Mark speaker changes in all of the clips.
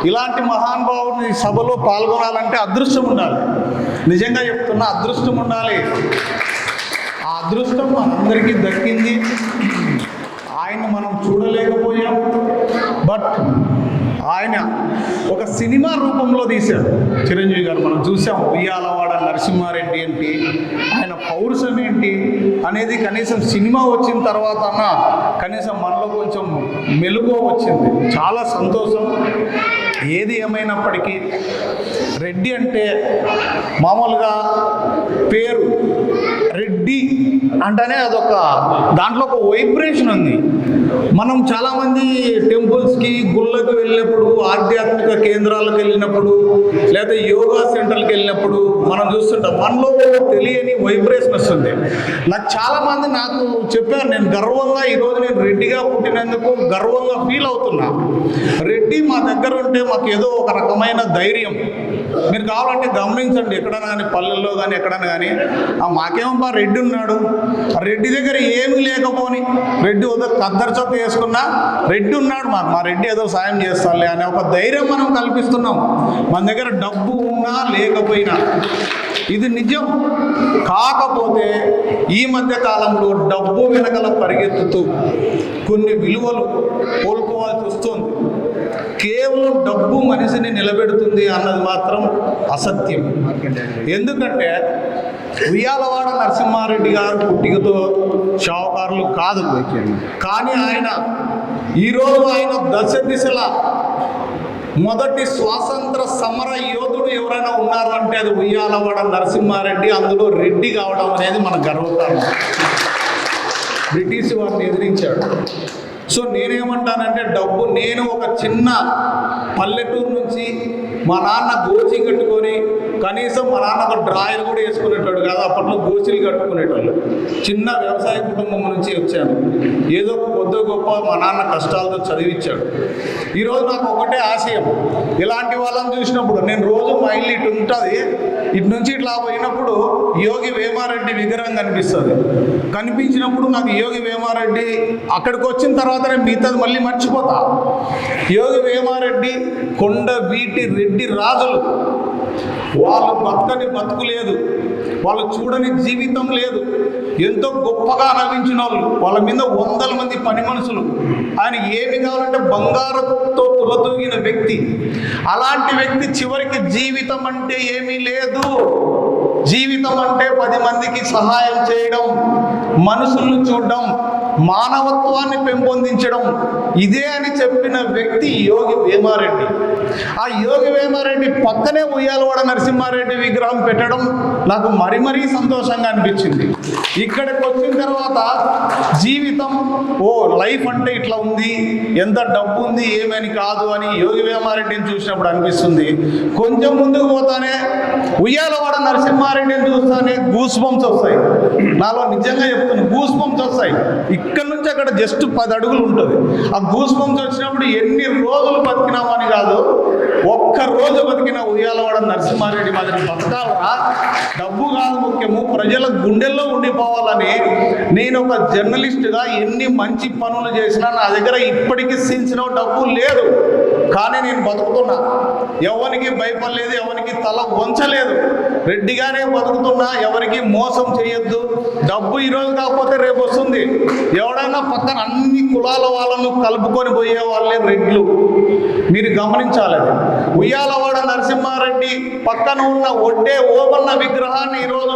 Speaker 1: ఇలాంటి మహానుభావుని సభలో పాల్గొనాలంటే అదృష్టం ఉండాలి. నిజంగా చెప్తున్నా, అదృష్టం ఉండాలి. ఆ అదృష్టం మనందరికీ దక్కింది. ఆయన మనం చూడలేకపోయాం, బట్ ఆయన ఒక సినిమా రూపంలో తీశాడు చిరంజీవి గారు. మనం చూసాం ఉయ్యాలవాడ నరసింహారెడ్డి ఏంటి, ఆయన పౌరుషం ఏంటి అనేది కనీసం సినిమా వచ్చిన తర్వాత కనీసం మనలో కొంచెం మెలుగు వచ్చింది. చాలా సంతోషం. ఏది ఏమైనప్పటికీ రెడ్డి అంటే మామూలుగా పేరు రెడ్డి అంటేనే అదొక దాంట్లో ఒక వైబ్రేషన్ ఉంది. మనం చాలామంది టెంపుల్స్కి గుళ్ళకు వెళ్ళినప్పుడు, ఆధ్యాత్మిక కేంద్రాలకు వెళ్ళినప్పుడు, లేదా యోగా సెంటర్కి వెళ్ళినప్పుడు మనం చూస్తుంటాం మనలో తెలియని వైబ్రేషన్ వస్తుంది. నాకు చెప్పారు, నేను గర్వంగా ఈరోజు నేను రెడ్డిగా పుట్టినందుకు గర్వంగా ఫీల్ అవుతున్నా. రెడ్డి మా దగ్గర ఉంటే మాకు ఏదో ఒక రకమైన ధైర్యం. మీరు కావాలంటే గమనించండి, ఎక్కడైనా కానీ పల్లెల్లో కానీ ఎక్కడైనా కానీ మాకేమో రెడ్డి ఉన్నాడు, రెడ్డి దగ్గర ఏమీ లేకపోని రెడ్డి కద్దరు చొక్క వేసుకున్నా రెడ్డి ఉన్నాడు, మా రెడ్డి ఏదో సాయం చేస్తానులే అనే ఒక ధైర్యం మనం కల్పిస్తున్నాం. మన దగ్గర డబ్బు ఉన్నా లేకపోయినా ఇది నిజం. కాకపోతే ఈ మధ్య కాలంలో డబ్బు వెనకల పరిగెత్తుతూ కొన్ని విలువలు కోల్పోవాల్సి వస్తుంది. కేవలం డబ్బు మనిషిని నిలబెడుతుంది అన్నది మాత్రం అసత్యం. ఎందుకంటే ఉయ్యాలవాడ నరసింహారెడ్డి గారు పుట్టికతో షావుకారులు కాదు, కానీ ఈరోజు ఆయన దశ దిశల మొదటి స్వాతంత్ర సమర యోధుడు ఎవరైనా ఉన్నారు అంటే అది ఉయ్యాలవాడ నరసింహారెడ్డి. అందులో రెడ్డి కావడం అనేది మన గర్వకారణం. బ్రిటిష్ వారిని ఎదిరించాడు. సో నేనేమంటానంటే డబ్బు, నేను ఒక చిన్న పల్లెటూరు నుంచి మా నాన్న గోచి కట్టుకొని, కనీసం మా నాన్న ఒక డ్రాయర్ కూడా వేసుకునేటోడు కాదు, అప్పట్లో గోచీలు కట్టుకునేటోళ్ళు. చిన్న వ్యవసాయ కుటుంబం నుంచి వచ్చాను. ఏదో కొద్ది గొప్ప మా నాన్న కష్టాలతో చదివించాడు. ఈరోజు నాకు ఒకటే ఆశయం, ఇలాంటి వాళ్ళని చూసినప్పుడు నేను రోజు మా ఇల్లు ఇటు ఉంటుంది, ఇటు నుంచి ఇట్లా పోయినప్పుడు యోగి వేమారెడ్డి విగ్రహం కనిపిస్తుంది. కనిపించినప్పుడు నాకు యోగి వేమారెడ్డి అక్కడికి వచ్చిన తర్వాత మిగతాది మళ్ళీ మర్చిపోతా. యోగి వేమారెడ్డి, కొండ వీటి రెడ్డి రాజులు, వాళ్ళు బతకని బతుకు లేదు, వాళ్ళు చూడని జీవితం లేదు. ఎంతో గొప్పగా నవ్వించిన వాళ్ళు, వాళ్ళ మీద వందల మంది పని మనుషులు. ఆయన ఏమి కావాలంటే బంగారంతో తులతూగిన వ్యక్తి. అలాంటి వ్యక్తి చివరికి జీవితం అంటే ఏమీ లేదు, జీవితం అంటే 10 మందికి సహాయం చేయడం, మనుషులను చూడడం, మానవత్వాన్ని పెంపొందించడం, ఇదే అని చెప్పిన వ్యక్తి యోగి వేమారెడ్డి. ఆ యోగి వేమారెడ్డి పక్కనే ఉయ్యాలవాడ నరసింహారెడ్డి విగ్రహం పెట్టడం నాకు మరీ సంతోషంగా అనిపించింది. ఇక్కడికి వచ్చిన తర్వాత జీవితం, లైఫ్ అంటే ఇట్లా ఉంది, ఎంత డబ్బు ఉంది ఏమని కాదు అని యోగి వేమారెడ్డిని చూసినప్పుడు అనిపిస్తుంది. కొంచెం ముందుకు పోతానే ఉయ్యాలవాడ నరసింహారెడ్డిని చూస్తానే గూస్ బంప్స్ వస్తాయి. నాలో నిజంగా చెప్తున్నాను, గూస్ బంప్స్ వస్తాయి. ఇక్కడ నుంచి అక్కడ జస్ట్ 10 అడుగులు ఉంటుంది. ఆ గూస్ బంప్స్ వచ్చినప్పుడు ఎన్ని రోజులు బతికినామని కాదు, ఒక్క రోజు బతికిన ఉయ్యాలవాడ నరసింహారెడ్డి మాదిరి బతకాలరా. డబ్బు కాదు ముఖ్యము, ప్రజల గుండెల్లో ఉండిపోవాలని. నేను ఒక జర్నలిస్టుగా ఎన్ని మంచి పనులు చేసినా నా దగ్గర ఇప్పటికీ సించిన డబ్బు లేదు, కానీ నేను బతుకుతున్నా. ఎవరికి భయపడలేదు, ఎవరికి తల వంచలేదు, రెడ్డిగానే బతుకుతున్నా. ఎవరికి మోసం చేయొద్దు. డబ్బు ఈరోజు కాకపోతే రేపు వస్తుంది. ఎవడైనా పక్కన అన్ని కులాల వాళ్ళను కలుపుకొని పోయే వాళ్ళే రెడ్లు. మీరు గమనించాలి. ఉయ్యాలవాడ నరసింహారెడ్డి పక్కన ఉన్న ఒడ్డే ఓబన్న విగ్రహాన్ని ఈరోజు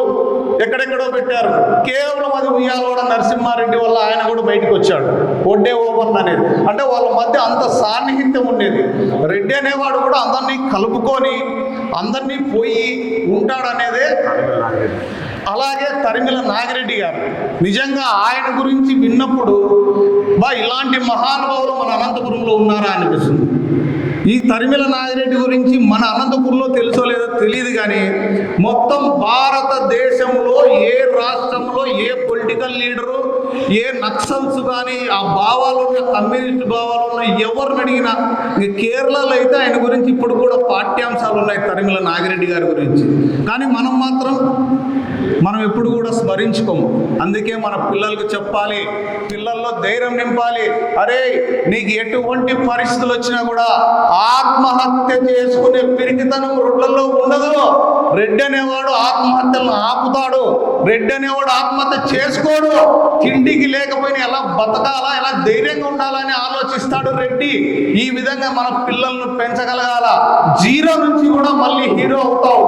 Speaker 1: ఎక్కడెక్కడో పెట్టారు. కేవలం అది ఉయ్యాలవాడ నరసింహారెడ్డి వల్ల ఆయన కూడా బయటకు వచ్చాడు. ఒడ్డే ఓబన్న అనేది అంటే వాళ్ళ మధ్య అంత సాన్నిహిత్యం ఉండేది. రెడ్డి అనేవాడు కూడా అందరినీ కలుపుకొని అందరినీ పోయి ఉంటాడనేదే. అలాగే తరిమిల నాగిరెడ్డి గారు, నిజంగా ఆయన గురించి విన్నప్పుడు ఇలాంటి మహానుభావులు మన అనంతపురంలో ఉన్నారా అనిపిస్తుంది. ఈ తరిమిల నాగిరెడ్డి గురించి మన అనంతపురంలో తెలుసో లేదో తెలియదు, కానీ మొత్తం భారతదేశంలో ఏ రాష్ట్రంలో ఏ పొలిటికల్ లీడరు ఏ నక్సల్స్ కానీ ఆ భావాలు ఉన్న కమ్యూనిస్ట్ భావాలు ఉన్న ఎవరిని అడిగినా, కేరళలో అయితే ఆయన గురించి ఇప్పుడు కూడా పాఠ్యాంశాలు ఉన్నాయి తరిమిల నాగిరెడ్డి గారి గురించి. కానీ మనం ఎప్పుడు కూడా స్మరించుకోము. అందుకే మన పిల్లలకు చెప్పాలి, పిల్లల్లో ధైర్యం నింపాలి. అరే, నీకు ఎటువంటి పరిస్థితులు వచ్చినా కూడా ఆత్మహత్య చేసుకునే పిరికితనం రోడ్లలో ఉండదు. రెడ్డి అనేవాడు ఆత్మహత్యలను ఆపుతాడు. రెడ్డి అనేవాడు ఆత్మహత్య చేసుకోడు. తిండికి లేకపోయినా ఎలా బతకాలా, ఎలా ధైర్యంగా ఉండాలని ఆలోచిస్తాడు రెడ్డి. ఈ విధంగా మన పిల్లలను పెంచగలగాల. జీరో నుంచి కూడా మళ్ళీ హీరో అవుతావు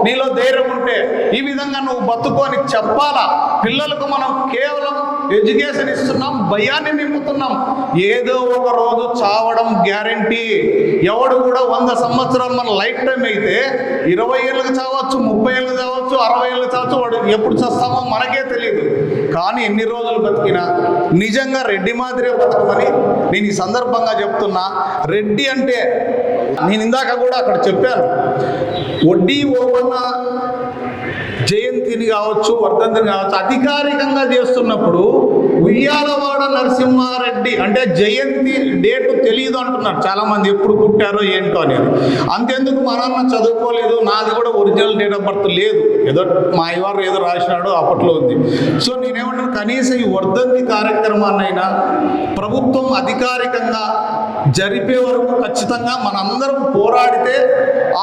Speaker 1: నీలో ధైర్యం ఉంటే. ఈ విధంగా నువ్వు బతుకొని చెప్పాలా. పిల్లలకు మనం కేవలం ఎడ్యుకేషన్ ఇస్తున్నాం, భయాన్ని నింపుతున్నాం. ఏదో ఒక రోజు చావడం గ్యారంటీ. ఎవడు కూడా 100 సంవత్సరాలు మన లైఫ్ టైం అయితే 20 ఏళ్ళకి చావచ్చు, 30 ఏళ్ళకి చావచ్చు, 60 ఏళ్ళకి చావచ్చు. వాడు ఎప్పుడు చస్తామో మనకే తెలియదు. కానీ ఎన్ని రోజులు బతికినా నిజంగా రెడ్డి మాదిరే బతకమని నేను ఈ సందర్భంగా చెప్తున్నా. రెడ్డి అంటే నేను ఇందాక కూడా అక్కడ చెప్పాను, వడ్డీ ఓవన్న జయంతిని కావచ్చు, వర్ధంతిని కావచ్చు, అధికారికంగా చేస్తున్నప్పుడు ఉయ్యాలవాడ నరసింహారెడ్డి అంటే జయంతి డేట్ తెలియదు అంటున్నారు చాలామంది, ఎప్పుడు పుట్టారో ఏంటో అనేది. అంతెందుకు మా నాన్న చదువుకోలేదు, నాది కూడా ఒరిజినల్ డేట్ ఆఫ్ బర్త్ లేదు, ఏదో మా అయ్యవారు ఏదో రాసినాడు అప్పట్లో ఉంది. సో నేనేమంటాను, కనీసం ఈ వర్ధంతి కార్యక్రమాన్నైనా ప్రభుత్వం అధికారికంగా జరిపే వరకు ఖచ్చితంగా మనందరం పోరాడితే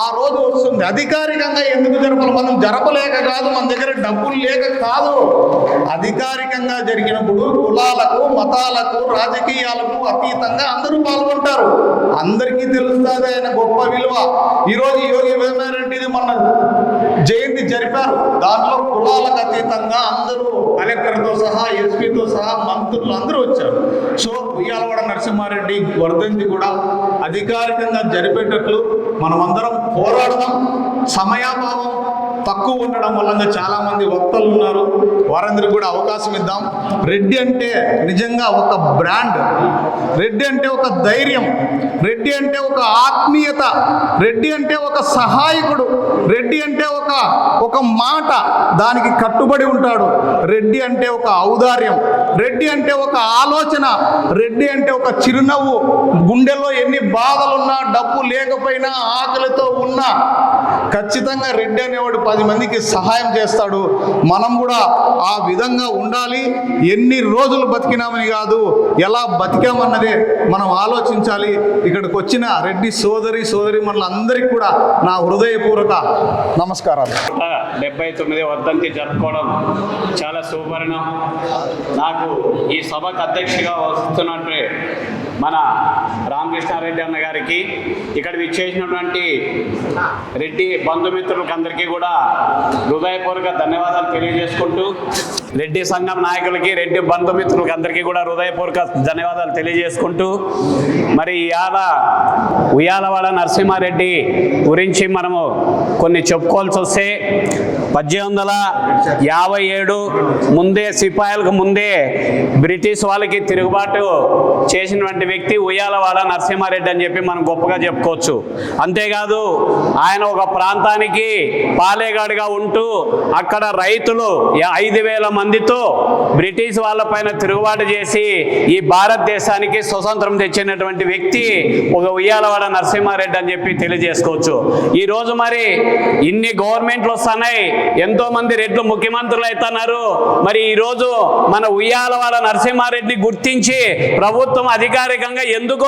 Speaker 1: ఆ రోజు వస్తుంది. అధికారికంగా ఎందుకు జరపాలి? మనం జరపలేక కాదు, మన దగ్గర డబ్బులు లేక కాదు. అధికారికంగా జరిగినప్పుడు కులాలకు, మతాలకు, రాజకీయాలకు అతీతంగా అందరూ పాల్గొంటారు. అందరికీ తెలుస్తుంది ఆయన గొప్ప విలువ. ఈరోజు యోగి వేమారెడ్డిది మన జయంతి జరిపారు. దాంట్లో కులాలకు అతీతంగా అందరూ కలెక్టర్తో సహా, ఎస్పీతో సహా, మంత్రులు అందరూ వచ్చారు. సో ఉయ్యాలవాడ నరసింహారెడ్డి వర్ధంతి కూడా అధికారికంగా జరిపేటట్లు మనమందరం పోరాడదాం. సమయాభావం తక్కువ ఉండడం వల్ల చాలామంది వక్తలు ఉన్నారు, వారందరికీ కూడా అవకాశం ఇద్దాం. రెడ్డి అంటే నిజంగా ఒక బ్రాండ్, రెడ్డి అంటే ఒక ధైర్యం, రెడ్డి అంటే ఒక ఆత్మీయత, రెడ్డి అంటే ఒక సహాయకుడు, రెడ్డి అంటే ఒక మాట దానికి కట్టుబడి ఉంటాడు, రెడ్డి అంటే ఒక ఔదార్యం, రెడ్డి అంటే ఒక ఆలోచన, రెడ్డి అంటే ఒక చిరునవ్వు. గుండెల్లో ఎన్ని బాధలున్నా, డబ్బు లేకపోయినా, ఆకలితో ఉన్నా ఖచ్చితంగా రెడ్డి అనేవాడు 10 మందికి సహాయం చేస్తాడు. మనం కూడా ఆ విధంగా ఉండాలి. ఎన్ని రోజులు బతికినామని కాదు, ఎలా బతికామన్నదే మనం ఆలోచించాలి. ఇక్కడికి వచ్చిన రెడ్డి సోదరి మనలందరికీ కూడా నా హృదయపూర్వక నమస్కారాలు.
Speaker 2: 79వ వర్ధంతి జరుపుకోవడం చాలా శుభపరిణామం. నాకు ఈ సభకు అధ్యక్షుడిగా వస్తున్నట్టు మన రామకృష్ణారెడ్డి అన్న గారికి, ఇక్కడ విచ్చేసినటువంటి రెడ్డి బంధుమిత్రులకు అందరికీ కూడా హృదయపూర్వక ధన్యవాదాలు తెలియజేసుకుంటూ, రెడ్డి సంఘం నాయకులకి, రెడ్డి బంధుమిత్రులకి అందరికీ కూడా హృదయపూర్వక ధన్యవాదాలు తెలియజేసుకుంటూ, మరి ఇవాళ ఉయ్యాలవాడ నరసింహారెడ్డి గురించి మనము కొన్ని చెప్పుకోవాల్సి వస్తే 1857 ముందే, సిపాయిలకు ముందే బ్రిటిష్ వాళ్ళకి తిరుగుబాటు చేసినటువంటి వ్యక్తి ఉయ్యాలవాడ నరసింహారెడ్డి అని చెప్పి మనం గొప్పగా చెప్పుకోవచ్చు. అంతేకాదు ఆయన ఒక ప్రాంతానికి పాలేగాడిగా ఉంటూ అక్కడ రైతులు 5,000 మందితో బ్రిటిష్ వాళ్ళపైన తిరుగుబాటు చేసి ఈ భారతదేశానికి స్వతంత్రం తెచ్చినటువంటి వ్యక్తి ఒక ఉయ్యాలవాడ నరసింహారెడ్డి అని చెప్పి తెలియజేసుకోవచ్చు. ఈరోజు మరి ఇన్ని గవర్నమెంట్లు వస్తున్నాయి, ఎంతో మంది రెడ్లు ముఖ్యమంత్రులు అవుతున్నారు. మరి ఈరోజు మన ఉయ్యాలవాడ నరసింహారెడ్డిని గుర్తించి ప్రభుత్వం అధికారికంగా ఎందుకు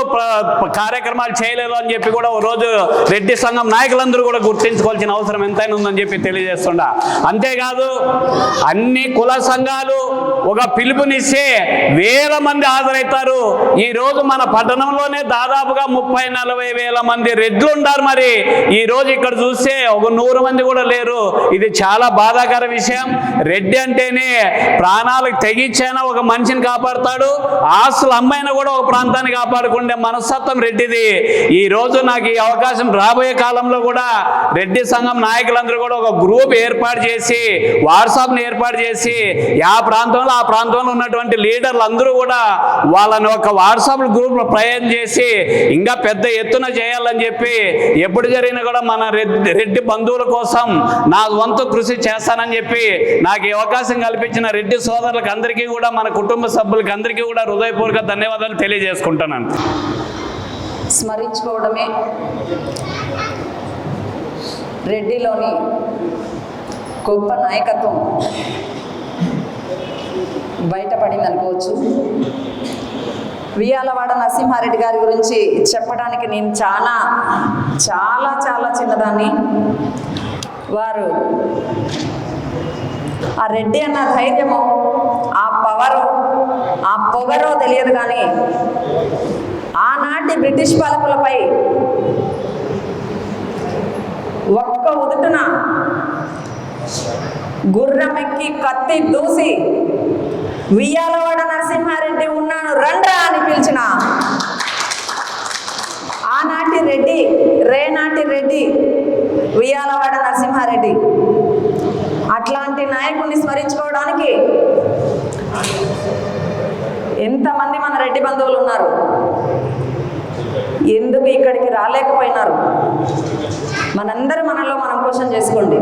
Speaker 2: కార్యక్రమాలు చేయలేదు అని చెప్పి కూడా ఓ రోజు రెడ్డి సంఘం నాయకులందరూ కూడా గుర్తించుకోవాల్సిన అవసరం ఎంతైనా ఉందని చెప్పి తెలియజేస్తుండా. అంతేకాదు అన్ని కుల సంఘాలు ఒక పిలుపునిస్తే 1000 మంది హాజరవుతారు. ఈ రోజు మన పట్టణంలోనే దాదాపుగా 30-40 వేల మంది రెడ్లు ఉంటారు. మరి ఈ రోజు ఇక్కడ చూస్తే ఒక 100 మంది కూడా లేరు. ఇది చాలా బాధాకర విషయం. రెడ్డి అంటేనే ప్రాణాలకు తెగించైనా ఒక మనిషిని కాపాడుతాడు, ఆస్తులు అమ్మైనా కూడా ఒక ప్రాంతాన్ని కాపాడుకుంటే మనస్తత్వం రెడ్డిది. ఈ రోజు నాకు ఈ అవకాశం రాబోయే కాలంలో కూడా రెడ్డి సంఘం నాయకులందరూ కూడా ఒక గ్రూప్ ఏర్పాటు చేసి, వాట్సాప్ని ఏర్పాటు చేసి ఆ ప్రాంతంలో ఉన్నటువంటి లీడర్లు అందరూ కూడా వాళ్ళని ఒక వాట్సాప్ గ్రూప్ ప్రయాణం చేసి ఇంకా పెద్ద ఎత్తున చేయాలని చెప్పి ఎప్పుడు జరిగినా కూడా మన రెడ్డి బంధువుల కోసం నా వంతు కృషి చేస్తానని చెప్పి నాకు ఈ అవకాశం కల్పించిన రెడ్డి సోదరులకు అందరికీ కూడా మన కుటుంబ సభ్యులకి అందరికీ కూడా హృదయపూర్వక ధన్యవాదాలు తెలియజేసుకుంటున్నాను.
Speaker 3: స్మరించుకోవడమే రెడ్డిలోని గొప్ప నాయకత్వం బయటపడింది అనుకోవచ్చు. వియాలవాడ నరసింహారెడ్డి గారి గురించి చెప్పడానికి నేను చాలా చాలా చాలా చిన్నదాన్ని. వారు ఆ రెడ్డి అన్న ధైర్యమో ఆ పవరో ఆ పొగరో తెలియదు, కానీ ఆనాటి బ్రిటిష్ పాలకులపై ఒక్క ఉదుటున గుర్రమెక్కి కత్తి దూసి వియాలవాడ నరసింహారెడ్డి ఉన్నాను రండ్రా అని పిలిచిన ఆనాటి రెడ్డి, రేనాటి రెడ్డి వియాలవాడ నరసింహారెడ్డి. అట్లాంటి నాయకుడిని స్మరించుకోవడానికి ఎంతమంది మన రెడ్డి బంధువులు ఉన్నారు, ఎందుకు ఇక్కడికి రాలేకపోయినారు? మనందరూ మనలో మనం క్వశ్చన్ చేసుకోండి.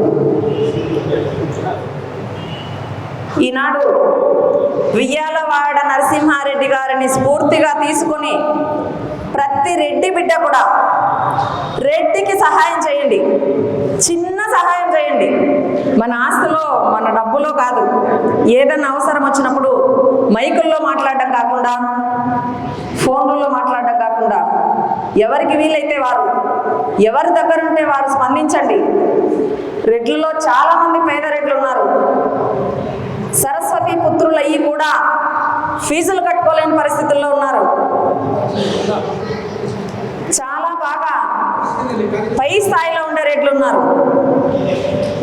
Speaker 3: ఈనాడు వియాలవాడ నరసింహారెడ్డి గారిని స్ఫూర్తిగా తీసుకొని ప్రతి రెడ్డి బిడ్డ కూడా రెడ్డికి సహాయం చేయండి, చిన్న సహాయం చేయండి. మన ఆస్తిలో మన డబ్బులో కాదు, ఏదైనా అవసరం వచ్చినప్పుడు మైకుల్లో మాట్లాడడం కాకుండా, ఫోన్లలో మాట్లాడడం కాకుండా, ఎవరికి వీలైతే వారు, ఎవరి దగ్గర ఉంటే వారు స్పందించండి. రెడ్లలో చాలామంది పేద రెడ్లు ఉన్నారు. సరస్వతి పుత్రులయ్యి కూడా ఫీజులు కట్టుకోలేని పరిస్థితుల్లో ఉన్నారు. చాలా బాగా పై స్థాయిలో ఉండే రెడ్లు ఉన్నారు.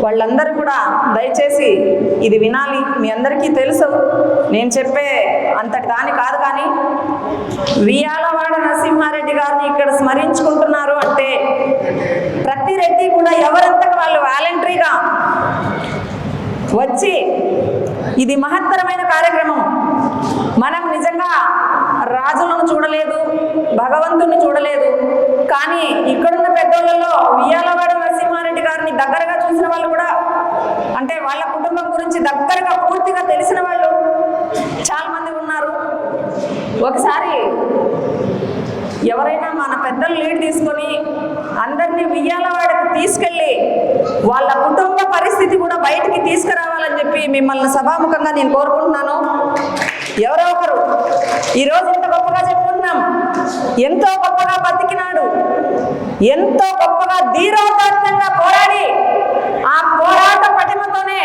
Speaker 3: వాళ్ళందరూ కూడా దయచేసి ఇది వినాలి. మీ అందరికీ తెలుసు, నేను చెప్పే అంతటి దాని కాదు, కానీ వియాలవాడ నరసింహారెడ్డి గారిని ఇక్కడ స్మరించుకుంటున్నారు అంటే ప్రతి రెడ్డి కూడా ఎవరంతకు వాళ్ళు వాలంటరీగా వచ్చి, ఇది మహత్తరమైన కార్యక్రమం. మనం నిజంగా రాజులను చూడలేదు, భగవంతుని చూడలేదు, కానీ ఇక్కడున్న పెద్దోళ్ళలో వియాలవాడ నరసింహారెడ్డి గారిని దగ్గరగా చూసిన వాళ్ళు కూడా, అంటే వాళ్ళ కుటుంబం గురించి దగ్గరగా పూర్తిగా తెలిసిన వాళ్ళు చాలా మంది ఉన్నారు. ఒకసారి ఎవరైనా మన పెద్దలు లీడ్ తీసుకొని అందరినీ వియాలవాడకు తీసుకెళ్ళి వాళ్ళ కుటుంబ పరిస్థితి కూడా బయటికి తీసుకురావాలని చెప్పి మిమ్మల్ని సభాముఖంగా నేను కోరుకుంటున్నాను. ఎవరో ఒకరు ఈరోజు ఇంత గొప్పగా చెప్పుకుంటున్నాం, ఎంతో గొప్పగా బతికినాడు, ఎంతో గొప్పగా ధీరోదాత్తంగా పోరాడి ఆ పోరాట పటిమతోనే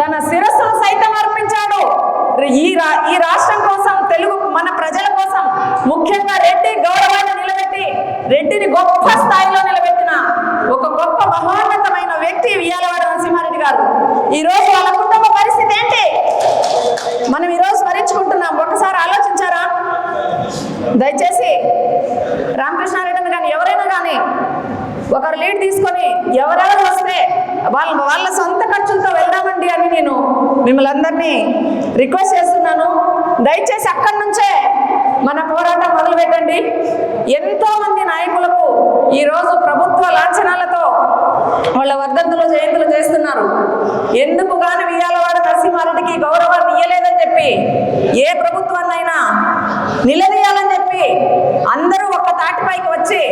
Speaker 3: తన శిరస్సును సైతం అర్పించాడు. ఈ రాష్ట్రం కోసం, తెలుగు మన ప్రజల కోసం, ముఖ్యంగా రెడ్డి గౌరవాన్ని నిలబెట్టి రెడ్డిని గొప్ప స్థాయిలో నిలబెట్టిన ఒక గొప్ప మహోన్నతమైన వ్యక్తి వియాలవాడ నరసింహారెడ్డి గారు. ఈరోజు వాళ్ళ కుటుంబ పరిస్థితి ఏంటి మనం ఈరోజు స్మరించుకుంటున్నాం. ఒకసారి ఆలోచించారా? దయచేసి రామకృష్ణారెడ్డిని కానీ ఎవరైనా కానీ ఒకరు లీడ్ తీసుకొని ఎవరెవరు వస్తే వాళ్ళ సొంత ఖర్చులతో వెళ్దామండి అని నేను మిమ్మల్ని అందరినీ రిక్వెస్ట్ చేస్తున్నాను. దయచేసి అక్కడి నుంచే మన పోరాటం మొదలుపెట్టండి. ఎంతో మంది నాయకులకు ఈరోజు ప్రభుత్వ లాంఛనాలతో వాళ్ళ వర్ధంతులు, జయంతులు చేస్తున్నారు. ఎందుకు గాని వియాలవాడ నరసింహారెడ్డికి గౌరవాన్ని ఇయ్యలేదని చెప్పి, ఏ ప్రభుత్వాన్నైనా నిలదీయాలని చెప్పి అందరూ ఒక్క తాటిపైకి వచ్చి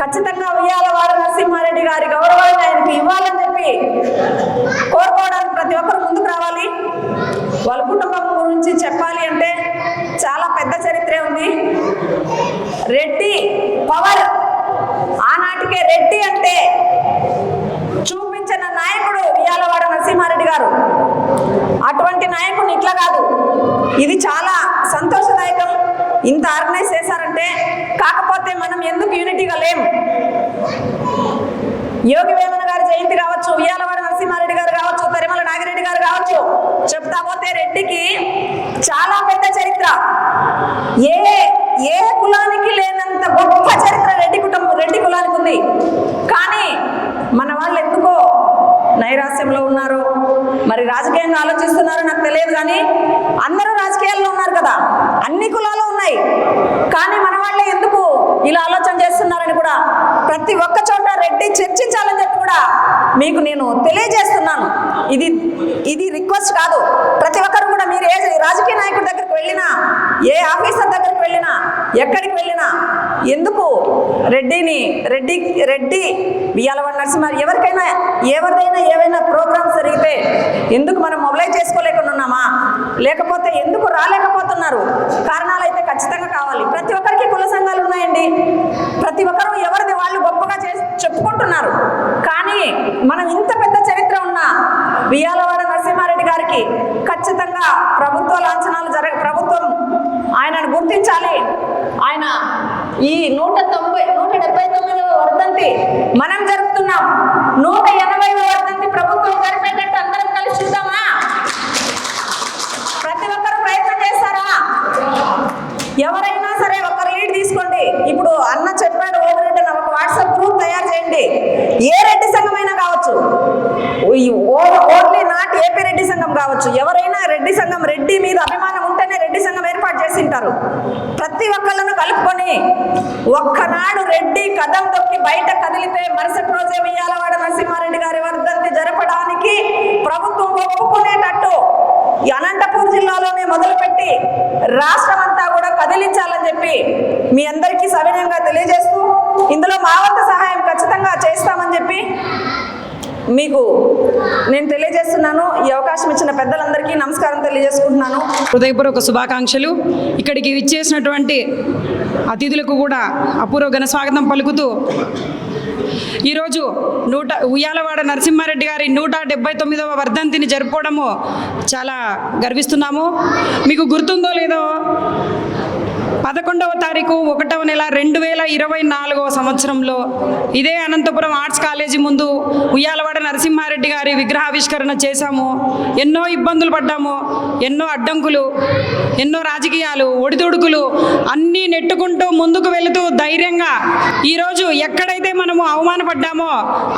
Speaker 3: ఖచ్చితంగా వియాలవాడ నరసింహారెడ్డి గారి గౌరవాన్ని ఆయనకి ఇవ్వాలని చెప్పి కోరుకోవడానికి ప్రతి ఒక్కరు ముందుకు రావాలి. వాళ్ళ కుటుంబం గురించి చెప్పాలి అంటే చాలా పెద్ద చరిత్రే ఉంది. రెడ్డి పవర్, ఆనాటికే రెడ్డి అంటే చూపించిన నాయకుడు వియాలవాడ నరసింహారెడ్డి గారు. అటువంటి నాయకుడు ఇట్లా కాదు, ఇది చాలా సంతోషదాయకం. ఇంత ఆర్గనైజ్ చేశారంటే, కాకపోతే మనం ఎందుకు యూనిటీగా లేం? యోగి వేమన గారి జయంతి కావచ్చు, వియాలవాడ నరసింహారెడ్డి గారు కావచ్చు, తరిమల నాగిరెడ్డి గారు కావచ్చు, చెప్తా పోతే రెడ్డికి చాలా పెద్ద చరిత్ర. ఏ కులానికి లేనంత గొప్ప చరిత్ర రెడ్డి కులానికి ఉంది. కానీ మన వాళ్ళు ఎందుకో నైరాస్యంలో ఉన్నారు, మరి రాజకీయంగా ఆలోచిస్తున్నారు. చూస్తున్నారో నాకు తెలియదు, కానీ అందరూ రాజకీయాల్లో ఉన్నారు కదా, అన్ని కులాలు ఉన్నాయి. కానీ మన వాళ్ళే ఎందుకు ఇలా ఆలోచన చేస్తున్నారని కూడా ప్రతి ఒక్క చోట రెడ్డి చర్చించాలని చెప్పి కూడా మీకు నేను తెలియజేస్తున్నాను. ఇది రిక్వెస్ట్ కాదు. ప్రతి ఒక్కరు కూడా మీరు ఏ రాజకీయ నాయకుడి దగ్గరికి వెళ్ళినా, ఏ ఆఫీసర్ దగ్గరికి వెళ్ళినా, ఎక్కడికి వెళ్ళినా ఎందుకు రెడ్డి వియ్యాలవాడ నరసింహారెడ్డి ఎవరిదైనా ఏవైనా ప్రోగ్రామ్స్ జరిగితే ఎందుకు మనం మొబిలైజ్ చేసుకోలేకుండా ఉన్నామా, లేకపోతే ఎందుకు రాలేకపోతున్నారు? కారణాలు అయితే ఖచ్చితంగా కావాలి. ప్రతి ఒక్కరికి కుల సంఘాలు ఉన్నాయండి. ప్రతి ఒక్కరు ఎవరిది వాళ్ళు గొప్పగా చెప్పుకుంటున్నారు. కానీ మనం ఇంత పెద్ద చరిత్ర ఉన్న వియ్యాలవాడ నరసింహారెడ్డి గారికి ఖచ్చితంగా ప్రభుత్వ లాంఛనాలు ప్రభుత్వం ఆయనను గుర్తించాలి. ఆయన ఈ 179వ వర్ధంతి మనం జరుపుతున్నాం. 180వ వర్ధంతి ప్రభుత్వం జరిపేటట్టు అందరం కలిసి చూద్దామా? ప్రతి ఒక్కరు ప్రయత్నం చేస్తారా? ఎవరైనా సరే ఒక లీడ్ తీసుకోండి. ఇప్పుడు అన్న చెప్పాడు, ఓవరెడ్డి ఒక వాట్సాప్ గ్రూప్ తయారు చేయండి. ఏ రెడ్డి సంఘమైనా కావచ్చు, ఓన్లీ నాట్ ఏపీ రెడ్డి సంఘం కావచ్చు, ఎవరైనా రెడ్డి సంఘం, రెడ్డి మీద అభిమానం ఉంటేనే రెడ్డి సంఘం ఏర్పాటు చేసింటారు. ప్రతి ఒక్కళ్ళను కలుపుకొని ఒక్కనాడు రెడ్డి కదం తొక్కి బయట కదిలితే మరుసటి రోజే వియ్యాలవాడ నరసింహారెడ్డి గారి వర్ధంతి జరపడానికి ప్రభుత్వం ఒప్పుకునేటట్టు ఈ అనంతపూర్ జిల్లాలోనే మొదలుపెట్టి రాష్ట్రం అంతా కూడా కదిలించాలని చెప్పి మీ అందరికీ సవినయంగా తెలియజేస్తూ, ఇందులో మా వంతు సహాయం ఖచ్చితంగా చేస్తామని చెప్పి మీకు నేను తెలియజేస్తున్నాను. ఈ అవకాశం ఇచ్చిన పెద్దలందరికీ నమస్కారం తెలియజేసుకుంటున్నాను.
Speaker 4: హృదయపూర్వక శుభాకాంక్షలు. ఇక్కడికి విచ్చేసినటువంటి అతిథులకు కూడా అపూర్వ ఘన స్వాగతం పలుకుతూ, ఈరోజు ఉయ్యాలవాడ నరసింహారెడ్డి గారి 179వ వర్ధంతిని జరుపుకోవడము చాలా గర్విస్తున్నాము. మీకు గుర్తుందో లేదో, 11వ తారీఖు 1వ నెల 2024వ సంవత్సరంలో ఇదే అనంతపురం ఆర్ట్స్ కాలేజీ ముందు ఉయ్యాలవాడ నరసింహారెడ్డి గారి విగ్రహావిష్కరణ చేశాము. ఎన్నో ఇబ్బందులు పడ్డాము, ఎన్నో అడ్డంకులు, ఎన్నో రాజకీయాలు, ఒడిదుడుకులు అన్నీ నెట్టుకుంటూ ముందుకు వెళుతూ ధైర్యంగా ఈరోజు ఎక్కడైతే మనము అవమానపడ్డామో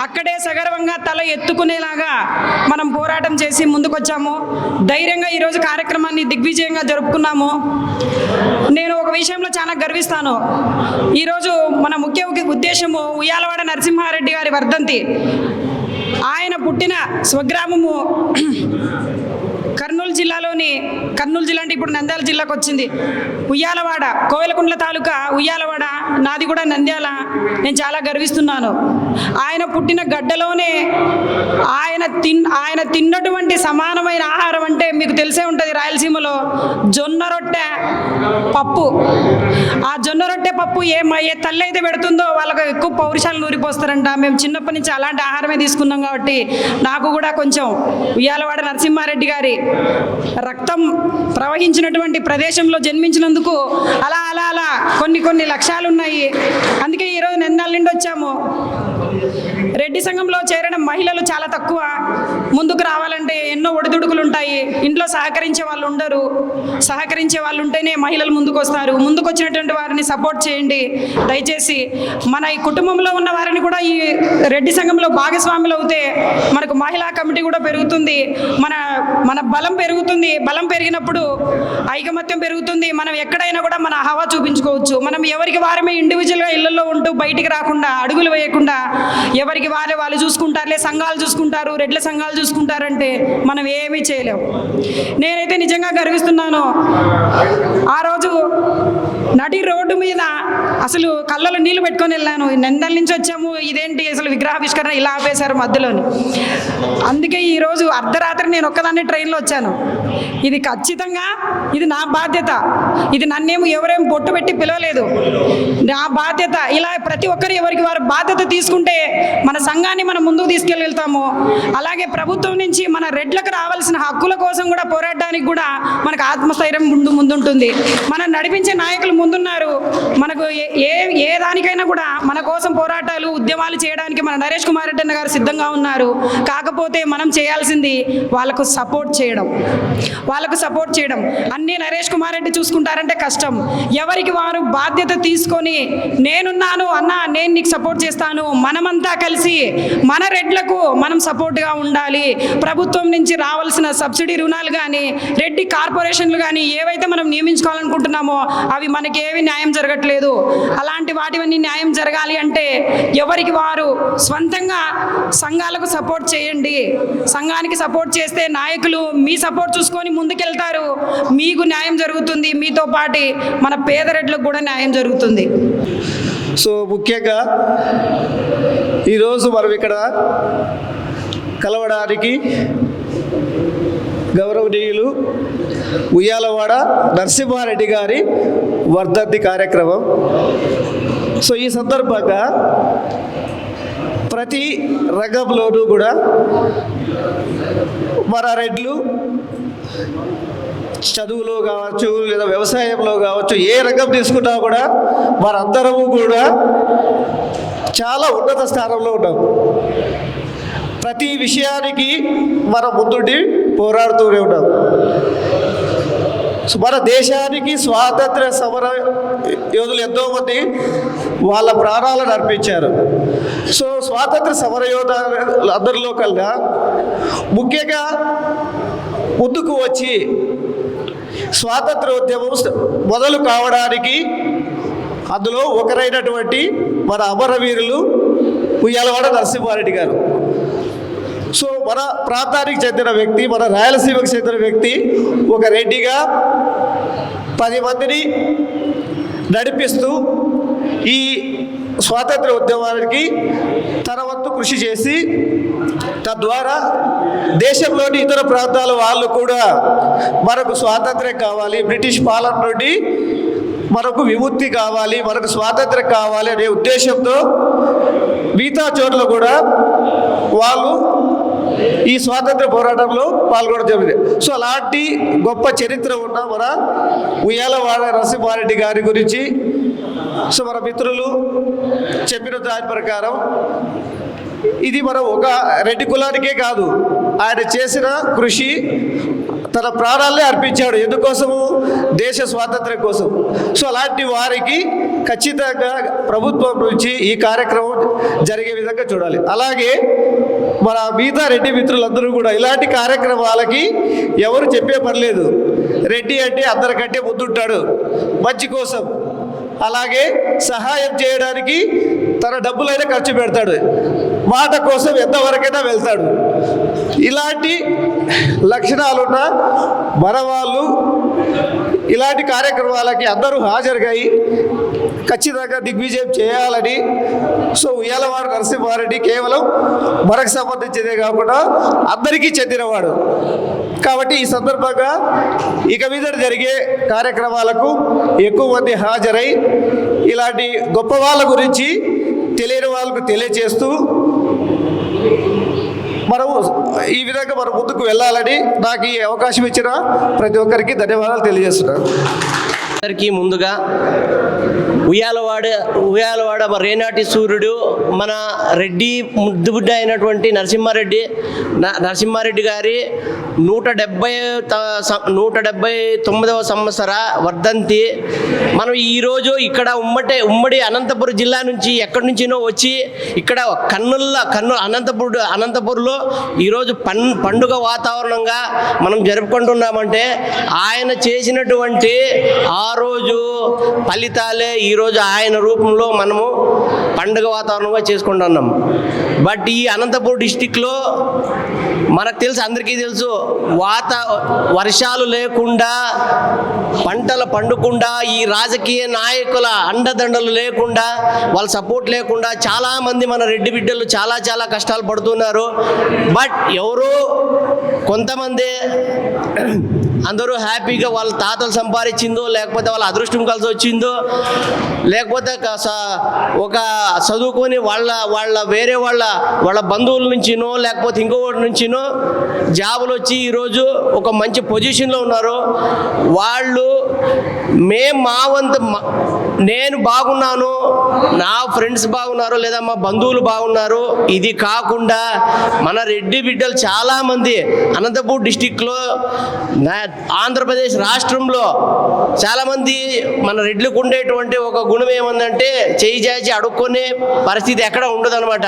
Speaker 4: అక్కడే సగర్వంగా తల ఎత్తుకునేలాగా మనం పోరాటం చేసి ముందుకొచ్చాము. ధైర్యంగా ఈరోజు కార్యక్రమాన్ని దిగ్విజయంగా జరుపుకున్నాము. నేను ఒక విషయంలో చాలా గర్విస్తాను. ఈరోజు మన ముఖ్య ఉద్దేశము ఉయ్యాలవాడ నరసింహారెడ్డి గారి వర్ధంతి. ఆయన పుట్టిన స్వగ్రామము కర్నూలు జిల్లా అంటే ఇప్పుడు నంద్యాల జిల్లాకు వచ్చింది. ఉయ్యాలవాడ, కోవెలకుంట్ల తాలూకా ఉయ్యాలవాడ, నాది కూడా నంద్యాల. నేను చాలా గర్విస్తున్నాను. ఆయన పుట్టిన గడ్డలోనే ఆయన తిన్నటువంటి సమానమైన ఆహారం అంటే మీకు తెలిసే ఉంటుంది, రాయలసీమలో జొన్న రొట్టె పప్పు. ఆ జొన్న రొట్టె పప్పు ఏ తల్లి అయితే పెడుతుందో వాళ్ళకు ఎక్కువ పౌరుషాలు నూరిపోస్తారంట. మేము చిన్నప్పటి నుంచి అలాంటి ఆహారమే తీసుకున్నాం కాబట్టి నాకు కూడా కొంచెం ఉయ్యాలవాడ నరసింహారెడ్డి గారి రక్తం ప్రవహించినటువంటి ప్రదేశంలో జన్మించినందుకు అలా కొన్ని లక్ష్యాలు ఉన్నాయి. అందుకే ఈరోజు నంద్యాల నుండి వచ్చాము. రెడ్డి సంఘంలో చేరడం మహిళలు చాలా తక్కువ. ముందుకు రావాలంటే ఎన్నో ఒడిదుడుకులు ఉంటాయి. ఇంట్లో సహకరించే వాళ్ళు ఉండరు. సహకరించే వాళ్ళు ఉంటేనే మహిళలు ముందుకు వస్తారు. ముందుకు వచ్చినటువంటి వారిని సపోర్ట్ చేయండి దయచేసి. మన ఈ కుటుంబంలో ఉన్న వారిని కూడా ఈ రెడ్డి సంఘంలో భాగస్వాములు అవుతే మనకు మహిళా కమిటీ కూడా పెరుగుతుంది. మన బలం పెరుగుతుంది. బలం పెరిగినప్పుడు ఐకమత్యం పెరుగుతుంది. మనం ఎక్కడైనా కూడా మన హవా చూపించుకోవచ్చు. మనం ఎవరికి వారమే ఇండివిజువల్గా ఇళ్లలో ఉంటూ బయటికి రాకుండా, అడుగులు వేయకుండా ఎవరికి వాళ్ళు చూసుకుంటారులే, సంఘాలు చూసుకుంటారు, రెడ్ల సంఘాలు చూసుకుంటారంటే మనం ఏమీ చేయలేము. నేనైతే నిజంగా గర్విస్తున్నాను. ఆ రోజు నడి రోడ్డు మీద అసలు కళ్ళలో నీళ్లు పెట్టుకొని వెళ్ళాను. నంద్యాల నుంచి వచ్చాము, ఇదేంటి అసలు విగ్రహావిష్కరణ ఇలా ఆపేశారు మధ్యలోని. అందుకే ఈరోజు అర్ధరాత్రి నేను ఒక్కదాన్ని ట్రైన్లో వచ్చాను. ఇది ఖచ్చితంగా ఇది నా బాధ్యత. ఇది నన్నేమో ఎవరేం బొట్టు పెట్టి పిలవలేదు, నా బాధ్యత. ఇలా ప్రతి ఒక్కరు ఎవరికి వారు బాధ్యత తీసుకుంటే మన సంఘాన్ని మనం ముందుకు తీసుకెళ్తాము. అలాగే ప్రభుత్వం నుంచి మన రెడ్లకు రావాల్సిన హక్కుల కోసం కూడా పోరాడడానికి కూడా మనకు ఆత్మస్థైర్యం ముందుంటుంది. మనం నడిపించే నాయకులు ముందున్నారు. మనకు ఏ దానికైనా కూడా మన కోసం పోరాటాలు ఉద్యమాలు చేయడానికి మన నరేష్ కుమార్ రెడ్డి అన్న గారు సిద్ధంగా ఉన్నారు. కాకపోతే మనం చేయాల్సింది వాళ్ళకు సపోర్ట్ చేయడం. అన్నీ నరేష్ కుమార్ రెడ్డి చూసుకుంటారంటే కష్టం. ఎవరికి వారు బాధ్యత తీసుకొని నేనున్నాను అన్న, నేను నీకు సపోర్ట్ చేస్తాను, మనమంతా కలిసి మన రెడ్లకు మనం సపోర్ట్గా ఉండాలి. ప్రభుత్వం నుంచి రావాల్సిన సబ్సిడీ రుణాలు కానీ రెడ్డి కార్పొరేషన్లు కానీ ఏవైతే మనం నియమించుకోవాలనుకుంటున్నామో అవి మనకేవి న్యాయం జరగట్లేదు. అలాంటి వాటివన్నీ న్యాయం జరగాలి అంటే ఎవరికి వారు స్వంతంగా సంఘాలకు సపోర్ట్ చేయండి. సంఘానికి సపోర్ట్ చేస్తే నాయకులు మీ సపోర్ట్ చూసుకొని ముందుకెళ్తారు, మీకు న్యాయం జరుగుతుంది, మీతో పాటు మన పేద రెడ్లకు కూడా న్యాయం జరుగుతుంది.
Speaker 5: సో ముఖ్యంగా ఈరోజు మనం ఇక్కడ కలవడానికి గౌరవనీయులు ఉయ్యాలవాడ నరసింహారెడ్డి గారి వర్ధంతి కార్యక్రమం. సో ఈ సందర్భంగా ప్రతి రంగంలోనూ కూడా మన రెడ్లు చదువులో కావచ్చు లేదా వ్యవసాయంలో కావచ్చు ఏ రంగం తీసుకున్నా కూడా మనందరము కూడా చాలా ఉన్నత స్థానంలో ఉన్నాం. ప్రతి విషయానికి మనం ముందుండి పోరాడుతూనే ఉన్నాం. మన దేశానికి స్వాతంత్ర సమర యోధులు ఎంతోమంది వాళ్ళ ప్రాణాలను అర్పించారు. సో స్వాతంత్ర సమర యోధులు అందరిలో కల్లా ముఖ్యంగా ముందుకు వచ్చి స్వాతంత్ర ఉద్యమం మొదలు కావడానికి అందులో ఒకరైనటువంటి మన అమరవీరులు ఉయ్యాలవాడ నరసింహారెడ్డి గారు. సో మన ప్రాంతానికి చెందిన వ్యక్తి, మన రాయలసీమకు చెందిన వ్యక్తి ఒక రెడ్డిగా 10 మందిని నడిపిస్తూ ఈ స్వాతంత్ర ఉద్యమానికి తన వంతు కృషి చేసి తద్వారా దేశంలోని ఇతర ప్రాంతాల వాళ్ళు కూడా మనకు స్వాతంత్ర్యం కావాలి, బ్రిటిష్ పాలన నుండి మనకు విముక్తి కావాలి, మనకు స్వాతంత్ర్యం కావాలి అనే ఉద్దేశంతో మిగతా చోట్ల కూడా వాళ్ళు ఈ స్వాతంత్ర పోరాటంలో పాల్గొనడం జరిగింది. సో అలాంటి గొప్ప చరిత్ర ఉన్న మన ఉయ్యాలవాడ నరసింహారెడ్డి గారి గురించి సో మన మిత్రులు చెప్పిన దాని ప్రకారం ఇది మనం ఒక రెడ్డి కులానికే కాదు, ఆయన చేసిన కృషి తన ప్రాణాలనే అర్పించాడు. ఎందుకోసము? దేశ స్వాతంత్ర్యం కోసం. సో అలాంటి వారికి ఖచ్చితంగా ప్రభుత్వం నుంచి ఈ కార్యక్రమం జరిగే విధంగా చూడాలి. అలాగే మన మిగతా రెడ్డి మిత్రులందరూ కూడా ఇలాంటి కార్యక్రమాలకి ఎవరు చెప్పే పని లేదు. రెడ్డి అంటే అందరికంటే ముందుంటాడు మంచి కోసం, అలాగే సహాయం చేయడానికి తన డబ్బులైనా ఖర్చు పెడతాడు, మాట కోసం ఎంతవరకైనా వెళ్తాడు. ఇలాంటి లక్షణాలున్న మన వాళ్ళు ఇలాంటి కార్యక్రమాలకి అందరూ హాజరుగా ఖచ్చితంగా దిగ్విజయం చేయాలని. సో ఉయ్యాలవాడ నరసింహారెడ్డి కేవలం మనకు సంబంధించిందే కాకుండా అందరికీ చెందినవాడు కాబట్టి ఈ సందర్భంగా ఇక మీద జరిగే కార్యక్రమాలకు ఎక్కువ మంది హాజరై ఇలాంటి గొప్ప వాళ్ళ గురించి తెలియని వాళ్ళకు తెలియజేస్తూ మనము ఈ విధంగా మనం ముందుకు వెళ్ళాలని నాకు ఈ అవకాశం ఇచ్చిన ప్రతి ఒక్కరికి ధన్యవాదాలు తెలియజేస్తున్నాను.
Speaker 6: అందరికీ ముందుగా ఉయ్యాలవాడ రేనాటి సూర్యుడు మన రెడ్డి ముద్దుబిడ్డ అయినటువంటి నరసింహారెడ్డి గారి 179వ సంవత్సర వర్ధంతి. మనం ఈరోజు ఇక్కడ ఉమ్మడి అనంతపురం జిల్లా నుంచి ఎక్కడి నుంచినో వచ్చి ఇక్కడ అనంతపూర్లో ఈరోజు పండుగ వాతావరణంగా మనం జరుపుకుంటున్నామంటే ఆయన చేసినటువంటి ఆ రోజు ఫలితాలే ఈరోజు ఆయన రూపంలో మనము పండుగ వాతావరణంగా చేసుకుంటున్నాం. బట్ ఈ అనంతపూర్ డిస్టిక్లో మనకు తెలుసు, అందరికీ తెలుసు, వర్షాలు లేకుండా పంటలు పండకుండా ఈ రాజకీయ నాయకుల అండదండలు లేకుండా వాళ్ళ సపోర్ట్ లేకుండా చాలామంది మన రెడ్డి బిడ్డలు చాలా కష్టాలు పడుతున్నారు. బట్ ఎవరో కొంతమంది అందరూ హ్యాపీగా వాళ్ళ తాతలు సంపాదించిందో లేకపోతే వాళ్ళ అదృష్టం కలిసి వచ్చిందో లేకపోతే ఒక చదువుకొని వేరే వాళ్ళ బంధువుల నుంచినో లేకపోతే ఇంకొకటి నుంచినో జాబులు వచ్చి ఈరోజు ఒక మంచి పొజిషన్లో ఉన్నారు. వాళ్ళు మేము మా వంతు నేను బాగున్నాను, నా ఫ్రెండ్స్ బాగున్నారు, లేదా మా బంధువులు బాగున్నారు, ఇది కాకుండా మన రెడ్డి బిడ్డలు చాలామంది అనంతపూర్ డిస్టిక్లో, ఆంధ్రప్రదేశ్ రాష్ట్రంలో చాలామంది మన రెడ్లకు ఉండేటువంటి ఒక గుణం ఏమందంటే చేయి చాచి అడుక్కునే పరిస్థితి ఎక్కడ ఉండదన్నమాట.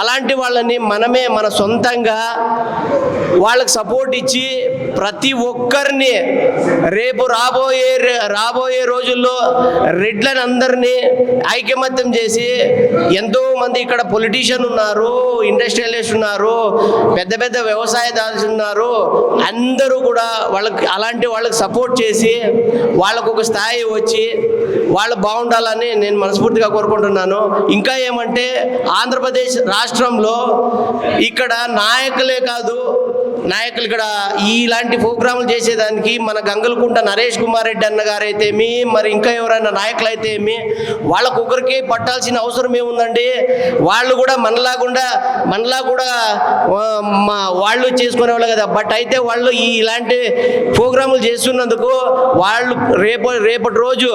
Speaker 6: అలాంటి వాళ్ళని మనమే మన సొంతంగా వాళ్ళకి సపోర్ట్ ఇచ్చి ప్రతి ఒక్కరిని రేపు రాబోయే రోజుల్లో రెడ్లని అందరినీ ఐకమత్యం చేసి, ఎంతోమంది ఇక్కడ పొలిటీషియన్ ఉన్నారు, ఇండస్ట్రియలిస్ట్ ఉన్నారు, పెద్ద పెద్ద వ్యవసాయదారులు ఉన్నారు, అందరూ కూడా అలాంటి వాళ్ళకి సపోర్ట్ చేసి వాళ్ళకు ఒక స్థాయి వచ్చి వాళ్ళు బాగుండాలని నేను మనస్ఫూర్తిగా కోరుకుంటున్నాను. ఇంకా ఏమంటే ఆంధ్రప్రదేశ్ రాష్ట్రంలో ఇక్కడ నాయకులే కాదు, నాయకులు ఇక్కడ ఇలాంటి ప్రోగ్రాములు చేసేదానికి మన గంగలకుంట నరేష్ కుమార్ రెడ్డి అన్న గారు అయితేమి, మరి ఇంకా ఎవరైనా నాయకులు అయితే ఏమి, వాళ్ళకు ఒకరికి పట్టాల్సిన అవసరం ఏముందండి? వాళ్ళు కూడా మనలా కూడా వాళ్ళు చేసుకునేవాళ్ళు కదా. బట్ అయితే వాళ్ళు ఇలాంటి ప్రోగ్రాములు చేస్తున్నందుకు వాళ్ళు రేపటి రోజు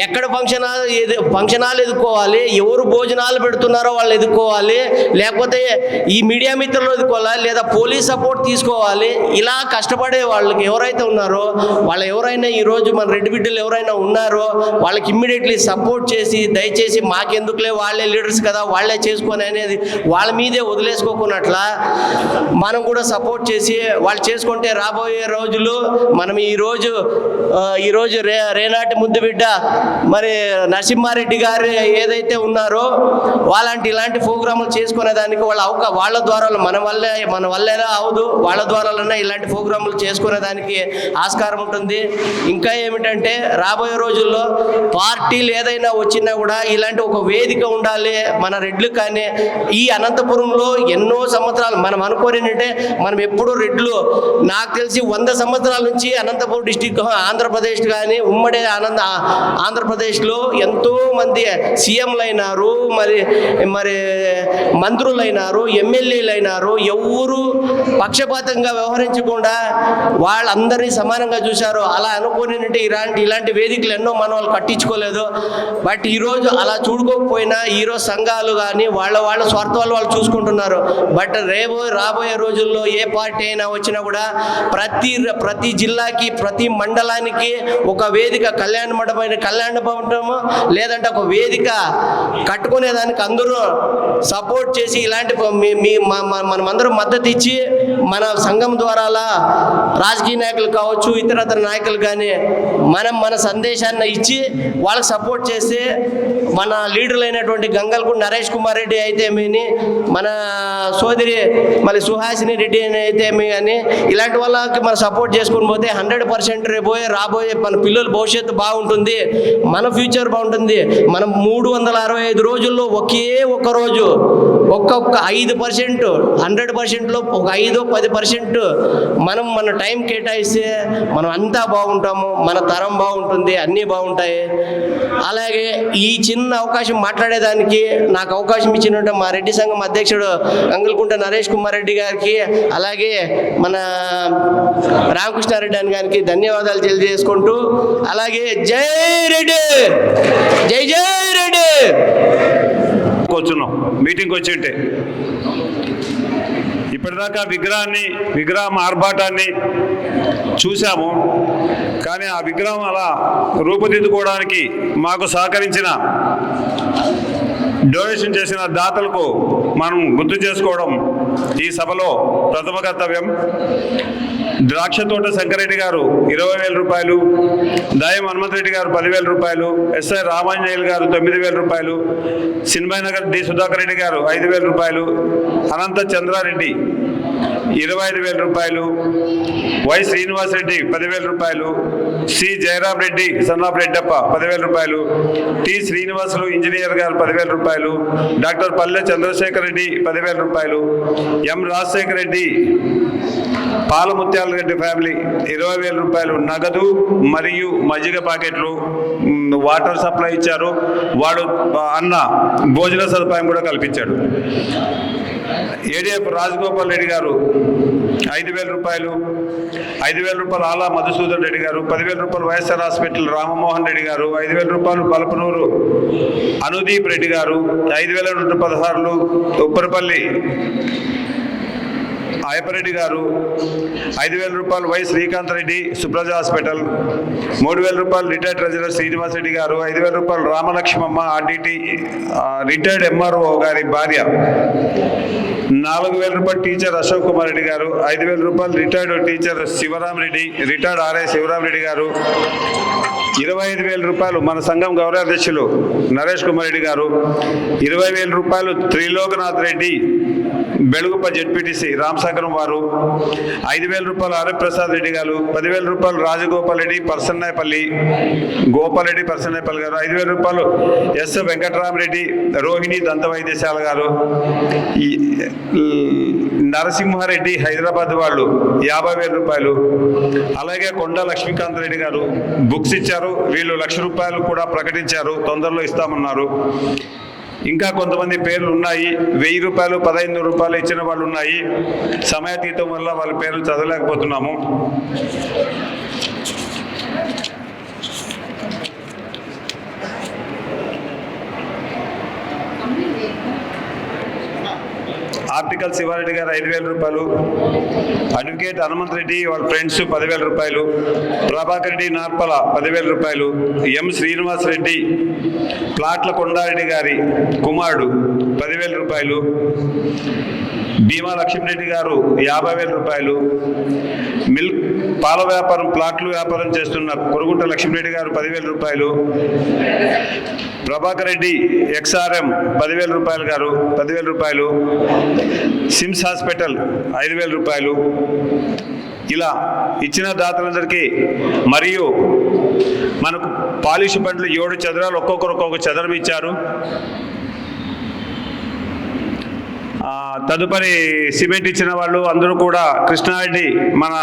Speaker 6: ఎక్కడ ఫంక్షన్ హాల్ ఎదుర్కోవాలి, ఎవరు భోజనాలు పెడుతున్నారో వాళ్ళు ఎదుర్కోవాలి, లేకపోతే ఈ మీడియా మిత్రులు ఎదుర్కోవాలి, లేదా పోలీస్ సపోర్ట్ తీసుకోవాలి. ఇలా కష్టపడే వాళ్ళకి ఎవరైతే ఉన్నారో ఎవరైనా ఈరోజు మన రెడ్డి బిడ్డలు ఎవరైనా ఉన్నారో వాళ్ళకి ఇమ్మీడియట్లీ సపోర్ట్ చేసి, దయచేసి మాకెందుకులే, వాళ్ళే లీడర్స్ కదా, వాళ్ళే చేసుకొని అనేది వాళ్ళ మీదే వదిలేసుకోకున్నట్లా మనం కూడా సపోర్ట్ చేసి వాళ్ళు చేసుకుంటే రాబోయే రోజులు మనం ఈరోజు రేనాటి ముద్దు బిడ్డ మరి నరసింహారెడ్డి గారు ఏదైతే ఉన్నారో ఇలాంటి ప్రోగ్రాములు చేసుకునే దానికి వాళ్ళ ద్వారా మన వల్లేలా అవదు, వాళ్ళ ద్వారాలన్నా ఇలాంటి ప్రోగ్రాములు చేసుకునే దానికి ఆస్కారం ఉంటుంది. ఇంకా ఏమిటంటే రాబోయే రోజుల్లో పార్టీలు ఏదైనా వచ్చినా కూడా ఇలాంటి ఒక వేదిక ఉండాలి మన రెడ్లు. కానీ ఈ అనంతపురంలో ఎన్నో సంవత్సరాలు మనం అనుకోనేంటంటే మనం ఎప్పుడూ రెడ్లు నాకు తెలిసి 100 సంవత్సరాల నుంచి అనంతపురం డిస్టిక్ ఆంధ్రప్రదేశ్ కానీ ఉమ్మడి ఆంధ్రప్రదేశ్లో ఎంతో మంది సీఎంలు అయినారు, మరి మంత్రులు అయినారు, ఎమ్మెల్యేలు అయినారు. ఎవరు పక్షపాతంగా వ్యవహరించకుండా వాళ్ళందరినీ సమానంగా చూశారు. అలా అనుకోనేంటే ఇలాంటి వేదికలు ఎన్నో మన వాళ్ళు కట్టించుకోలేదు. బట్ ఈరోజు అలా చూడుకోకపోయినా ఈరోజు సంఘాలు కానీ వాళ్ళ స్వార్థాలు వాళ్ళు చూసుకుంటున్నారు. బట్ రాబోయే రోజుల్లో ఏ పార్టీ అయినా వచ్చినా కూడా ప్రతి జిల్లాకి, ప్రతి మండలానికి ఒక వేదిక, కళ్యాణ మండపం లేదంటే ఒక వేదిక కట్టుకునేదానికి అందరూ సపోర్ట్ చేసి ఇలాంటి మనమందరం మద్దతు ఇచ్చి మన సంఘం ద్వారా రాజకీయ నాయకులు కావచ్చు, ఇతరత్ర నాయకులు కానీ మన సందేశాన్ని ఇచ్చి వాళ్ళకి సపోర్ట్ చేస్తే మన లీడర్లు అయినటువంటి గంగలకుంట నరేష్ కుమార్ రెడ్డి అయితేమని, మన సోదరి మళ్ళీ సుహాసిని రెడ్డి అయితేమి కానీ ఇలాంటి వాళ్ళకి మనం సపోర్ట్ చేసుకుని పోతే 100% రాబోయే మన పిల్లల భవిష్యత్తు బాగుంటుంది, మన ఫ్యూచర్ బాగుంటుంది. మనం 365 రోజుల్లో ఒక్క రోజు ఒక్కొక్క 5%, 100%లో ఒక 5-10% మనం మన టైం కేటాయిస్తే మనం అంతా బాగుంటాము, మన తరం బాగుంటుంది, అన్నీ బాగుంటాయి. అలాగే ఈ చిన్న అవకాశం మాట్లాడేదానికి నాకు అవకాశం ఇచ్చినట్టు మా రెడ్డి సంఘం అధ్యక్షుడు గంగలకుంట నరేష్ కుమార్ రెడ్డి గారికి, అలాగే మన రామకృష్ణారెడ్డి అని గారికి ధన్యవాదాలు తెలియజేసుకుంటూ, అలాగే జై రెడ్డి, జై జై రెడ్డి.
Speaker 7: కూర్చున్నాం మీటింగ్కి వచ్చింటే ఇప్పటిదాకా విగ్రహం ఆర్భాటాన్ని చూసాము. కానీ ఆ విగ్రహం అలా రూపుదిద్దుకోవడానికి మాకు సహకరించిన, డొనేషన్ చేసిన దాతలకు మనం గుర్తు చేసుకోవడం ఈ సభలో ప్రథమ కర్తవ్యం. ద్రాక్ష తోట శంకరెడ్డి గారు 20,000 రూపాయలు, దాయం హనుమంతరెడ్డి గారు 10,000 రూపాయలు, ఎస్ఐ రామాంజనేయులు గారు 9,000 రూపాయలు, సినిమా నగర్ డి సుధాకర్ రెడ్డి గారు 5,000 రూపాయలు, అనంత చంద్రారెడ్డి 25,000 రూపాయలు, వై శ్రీనివాసరెడ్డి 10,000 రూపాయలు, సి జయరాం రెడ్డి సన్నాఫ్ రెడ్డప్ప 10,000 రూపాయలు, టి శ్రీనివాసులు ఇంజనీర్ గారు 10,000 రూపాయలు, డాక్టర్ పల్లె చంద్రశేఖర్ రెడ్డి 10,000 రూపాయలు, ఎం రాజశేఖర్ రెడ్డి, పాలముత్యాల రెడ్డి ఫ్యామిలీ 20,000 రూపాయలు నగదు మరియు మజ్జిగ ప్యాకెట్లు, వాటర్ సప్లై ఇచ్చారు. వాడు అన్న భోజన సదుపాయం కూడా కల్పించాడు. ఏడిఎఫ్ రాజగోపాల్ రెడ్డి గారు 5,000 రూపాయలు. 5,000 రూపాయలు ఆలా మధుసూదన్ రెడ్డి గారు. 10,000 రూపాయలు వైఎస్ఆర్ హాస్పిటల్ రామమోహన్ రెడ్డి గారు. 5,000 రూపాయలు బలపనూరు అనుదీప్ రెడ్డి గారు. 5,116 ఉప్పరపల్లి అయ్యప్పరెడ్డి గారు. 5,000 రూపాయలు వై శ్రీకాంత్ రెడ్డి సుప్రజ హాస్పిటల్. 3,000 రూపాయలు రిటైర్డ్ ట్రెజరర్ శ్రీనివాస్ రెడ్డి గారు. 5,000 రూపాయలు రామలక్ష్మమ్మ ఆర్డిటి రిటైర్డ్ ఎంఆర్ఓ గారి భార్య. 4,000 రూపాయలు టీచర్ అశోక్ కుమార్ రెడ్డి గారు. 5,000 రూపాయలు retired teacher Shivaram Reddy, retired RI Shivaram Reddy గారు. 25,000 రూపాయలు మన సంఘం గౌరవాధ్యక్షులు నరేష్ కుమార్ రెడ్డి గారు. 20,000 రూపాయలు త్రిలోకనాథ్ రెడ్డి బెలుగుప జెడ్పీటీసీ రామసాగరం వారు. 5,000 రూపాయలు హరిప్రసాద్ రెడ్డి గారు. 10,000 రూపాయలు రాజగోపాల్ రెడ్డి పర్సన్నాయపల్లి గోపాల్ రెడ్డి పర్సన్నాయపల్లి గారు. 5,000 రూపాయలు ఎస్ వెంకటరామరెడ్డి రోహిణి దంత వైద్యశాల గారు. నరసింహారెడ్డి హైదరాబాద్ వాళ్ళు 50,000 రూపాయలు. అలాగే కొండ లక్ష్మీకాంత్ రెడ్డి గారు బుక్స్ ఇచ్చారు. వీళ్ళు 1,00,000 రూపాయలు కూడా ప్రకటించారు, తొందరలో ఇస్తామన్నారు. ఇంకా కొంతమంది పేర్లు ఉన్నాయి. 1,000 రూపాయలు 1,500 రూపాయలు ఇచ్చిన వాళ్ళు ఉన్నాయి. సమయాతీతం వల్ల వాళ్ళ పేర్లు చదవలేకపోతున్నాము. ఆర్టికల్ శివారెడ్డి గారు 5,000 రూపాయలు. అడ్వకేట్ హనుమంత్ రెడ్డి వాళ్ళ ఫ్రెండ్స్ 10,000 రూపాయలు. ప్రభాకర్ రెడ్డి నార్పల 10,000 రూపాయలు. ఎం శ్రీనివాస్ రెడ్డి ప్లాట్ల కొండారెడ్డి గారి కుమారుడు 10,000 రూపాయలు. భీమా లక్ష్మీరెడ్డి గారు 50,000 రూపాయలు. మిల్క్ పాల వ్యాపారం ప్లాట్లు వ్యాపారం చేస్తున్న కొరుగుంట లక్ష్మీరెడ్డి గారు 10,000 రూపాయలు. ప్రభాకర్ రెడ్డి ఎక్స్ఆర్ఎం 10,000 రూపాయలు గారు 10,000 రూపాయలు. సిమ్స్ హాస్పిటల్ 5,000 రూపాయలు. ఇలా ఇచ్చిన దాతలందరికీ మరియు మనకు పాలిష్ బండ్లు 7 చదరాలు ఒక్కొక్కరు ఒక్కొక్క చదరం ఇచ్చారు. తదుపరి సిమెంట్ ఇచ్చిన వాళ్ళు అందరూ కూడా కృష్ణారెడ్డి మన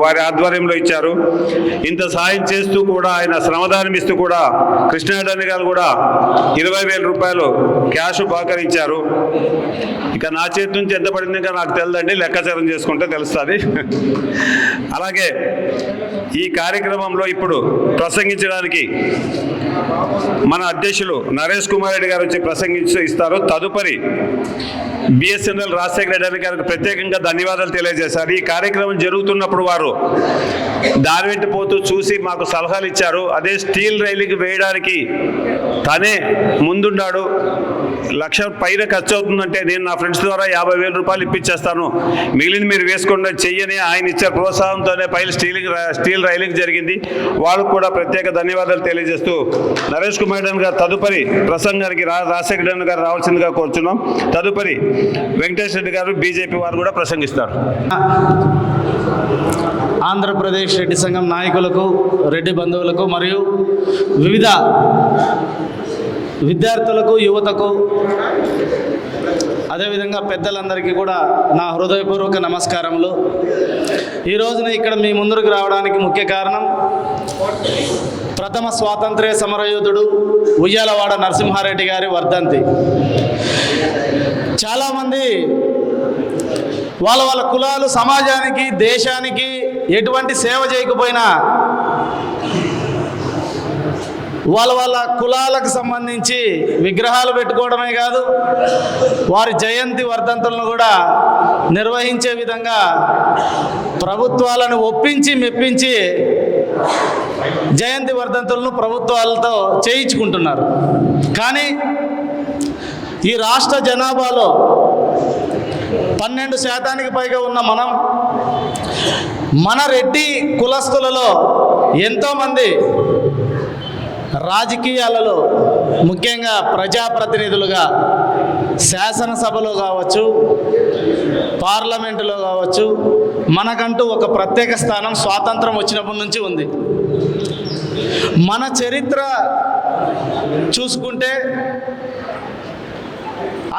Speaker 7: వారి ఆధ్వర్యంలో ఇచ్చారు. ఇంత సాయం చేస్తూ కూడా ఆయన శ్రమదానం ఇస్తూ కూడా కృష్ణారెడ్డి గారు కూడా 20,000 రూపాయలు క్యాష్ బహకరించారు. ఇక నా చేతి నుంచి ఎంత పడింది ఇంకా నాకు తెలియదండి, లెక్కాచారం చేసుకుంటే తెలుస్తుంది. అలాగే ఈ కార్యక్రమంలో ఇప్పుడు ప్రసంగించడానికి మన అధ్యక్షులు నరేష్ కుమార్ రెడ్డి గారు వచ్చి ప్రసంగిస్తారు. తదుపరి బిఎస్ఎన్ఎల్ రాజశేఖర రెడ్డి గారికి ప్రత్యేకంగా ధన్యవాదాలు తెలియజేశారు. ఈ కార్యక్రమం జరుగుతున్నప్పుడు వారు దారి వెంట పోతూ చూసి మాకు సలహాలు ఇచ్చారు. అదే స్టీల్ రైలింగ్ వేయడానికి తనే ముందున్నాడు. 1,00,000 పైన ఖర్చు అవుతుందంటే నేను నా ఫ్రెండ్స్ ద్వారా 50,000 రూపాయలు ఇప్పించేస్తాను, మిగిలిన మీరు వేసుకుండా చెయ్యని ఆయన ఇచ్చే ప్రోత్సాహంతోనే పైన స్టీల్ రైలింగ్ జరిగింది. వాళ్ళకు కూడా ప్రత్యేక ధన్యవాదాలు తెలియజేస్తూ నరేష్ కుమార్ రెడ్డి గారు తదుపరి ప్రసంగానికి రాజశేఖర రెడ్డి గారు రావాల్సిందిగా కోరుచున్నాం. తదుపరి వెంకటేష్ రెడ్డి గారు బీజేపీ వారు కూడా ప్రసంగిస్తారు.
Speaker 8: ఆంధ్రప్రదేశ్ రెడ్డి సంఘం నాయకులకు, రెడ్డి బంధువులకు మరియు వివిధ విద్యార్థులకు, యువతకు, అదేవిధంగా పెద్దలందరికీ కూడా నా హృదయపూర్వక నమస్కారములు. ఈ రోజున ఇక్కడ మీ ముందుకు రావడానికి ముఖ్య కారణం ప్రథమ స్వాతంత్ర్య సమరయోధుడు ఉయ్యాలవాడ నరసింహారెడ్డి గారి వర్ధంతి. చాలామంది వాళ్ళ కులాలు సమాజానికి, దేశానికి ఎటువంటి సేవ చేయకపోయినా వాళ్ళ కులాలకు సంబంధించి విగ్రహాలు పెట్టుకోవడమే కాదు, వారి జయంతి వర్ధంతులను కూడా నిర్వహించే విధంగా ప్రభుత్వాలను ఒప్పించి మెప్పించి జయంతి వర్ధంతులను ప్రభుత్వాలతో చేయించుకుంటున్నారు. కానీ ఈ రాష్ట్ర జనాభాలో 12% పైగా ఉన్న మన రెడ్డి కులస్తులలో ఎంతోమంది రాజకీయాలలో, ముఖ్యంగా ప్రజాప్రతినిధులుగా శాసనసభలో కావచ్చు, పార్లమెంటులో కావచ్చు, మనకంటూ ఒక ప్రత్యేక స్థానం స్వాతంత్రం వచ్చినప్పటి నుంచి ఉంది. మన చరిత్ర చూసుకుంటే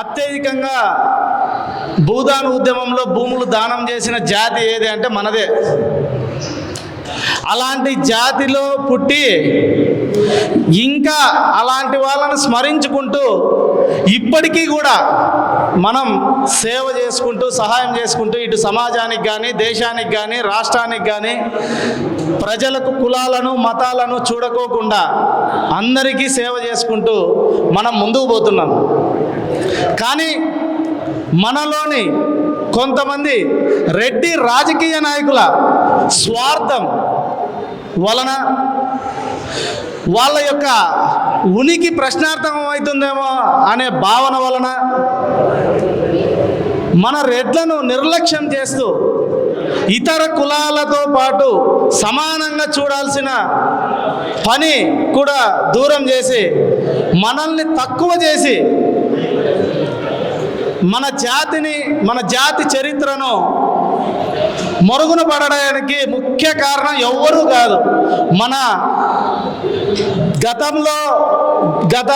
Speaker 8: అత్యధికంగా భూదాన ఉద్యమంలో భూములు దానం చేసిన జాతి ఏది అంటే మనదే. అలాంటి జాతిలో పుట్టి ఇంకా అలాంటి వాళ్ళని స్మరించుకుంటూ ఇప్పటికీ కూడా మనం సేవ చేసుకుంటూ సహాయం చేసుకుంటూ ఇటు సమాజానికి కానీ దేశానికి కానీ రాష్ట్రానికి కానీ ప్రజలకు కులాలను మతాలను చూడకోకుండా అందరికీ సేవ చేసుకుంటూ మనం ముందుకు పోతున్నాం. కానీ మనలోని కొంతమంది రెడ్డి రాజకీయ నాయకుల స్వార్థం వలన వాళ్ళ యొక్క ఉనికి ప్రశ్నార్థకం అవుతుందేమో అనే భావన వలన మన రెడ్లను నిర్లక్ష్యం చేస్తూ ఇతర కులాలతో పాటు సమానంగా చూడాల్సిన పని కూడా దూరం చేసి మనల్ని తక్కువ చేసి మన జాతి చరిత్రను మరుగున పడడానికి ముఖ్య కారణం ఎవ్వరూ కాదు. మన గతంలో గత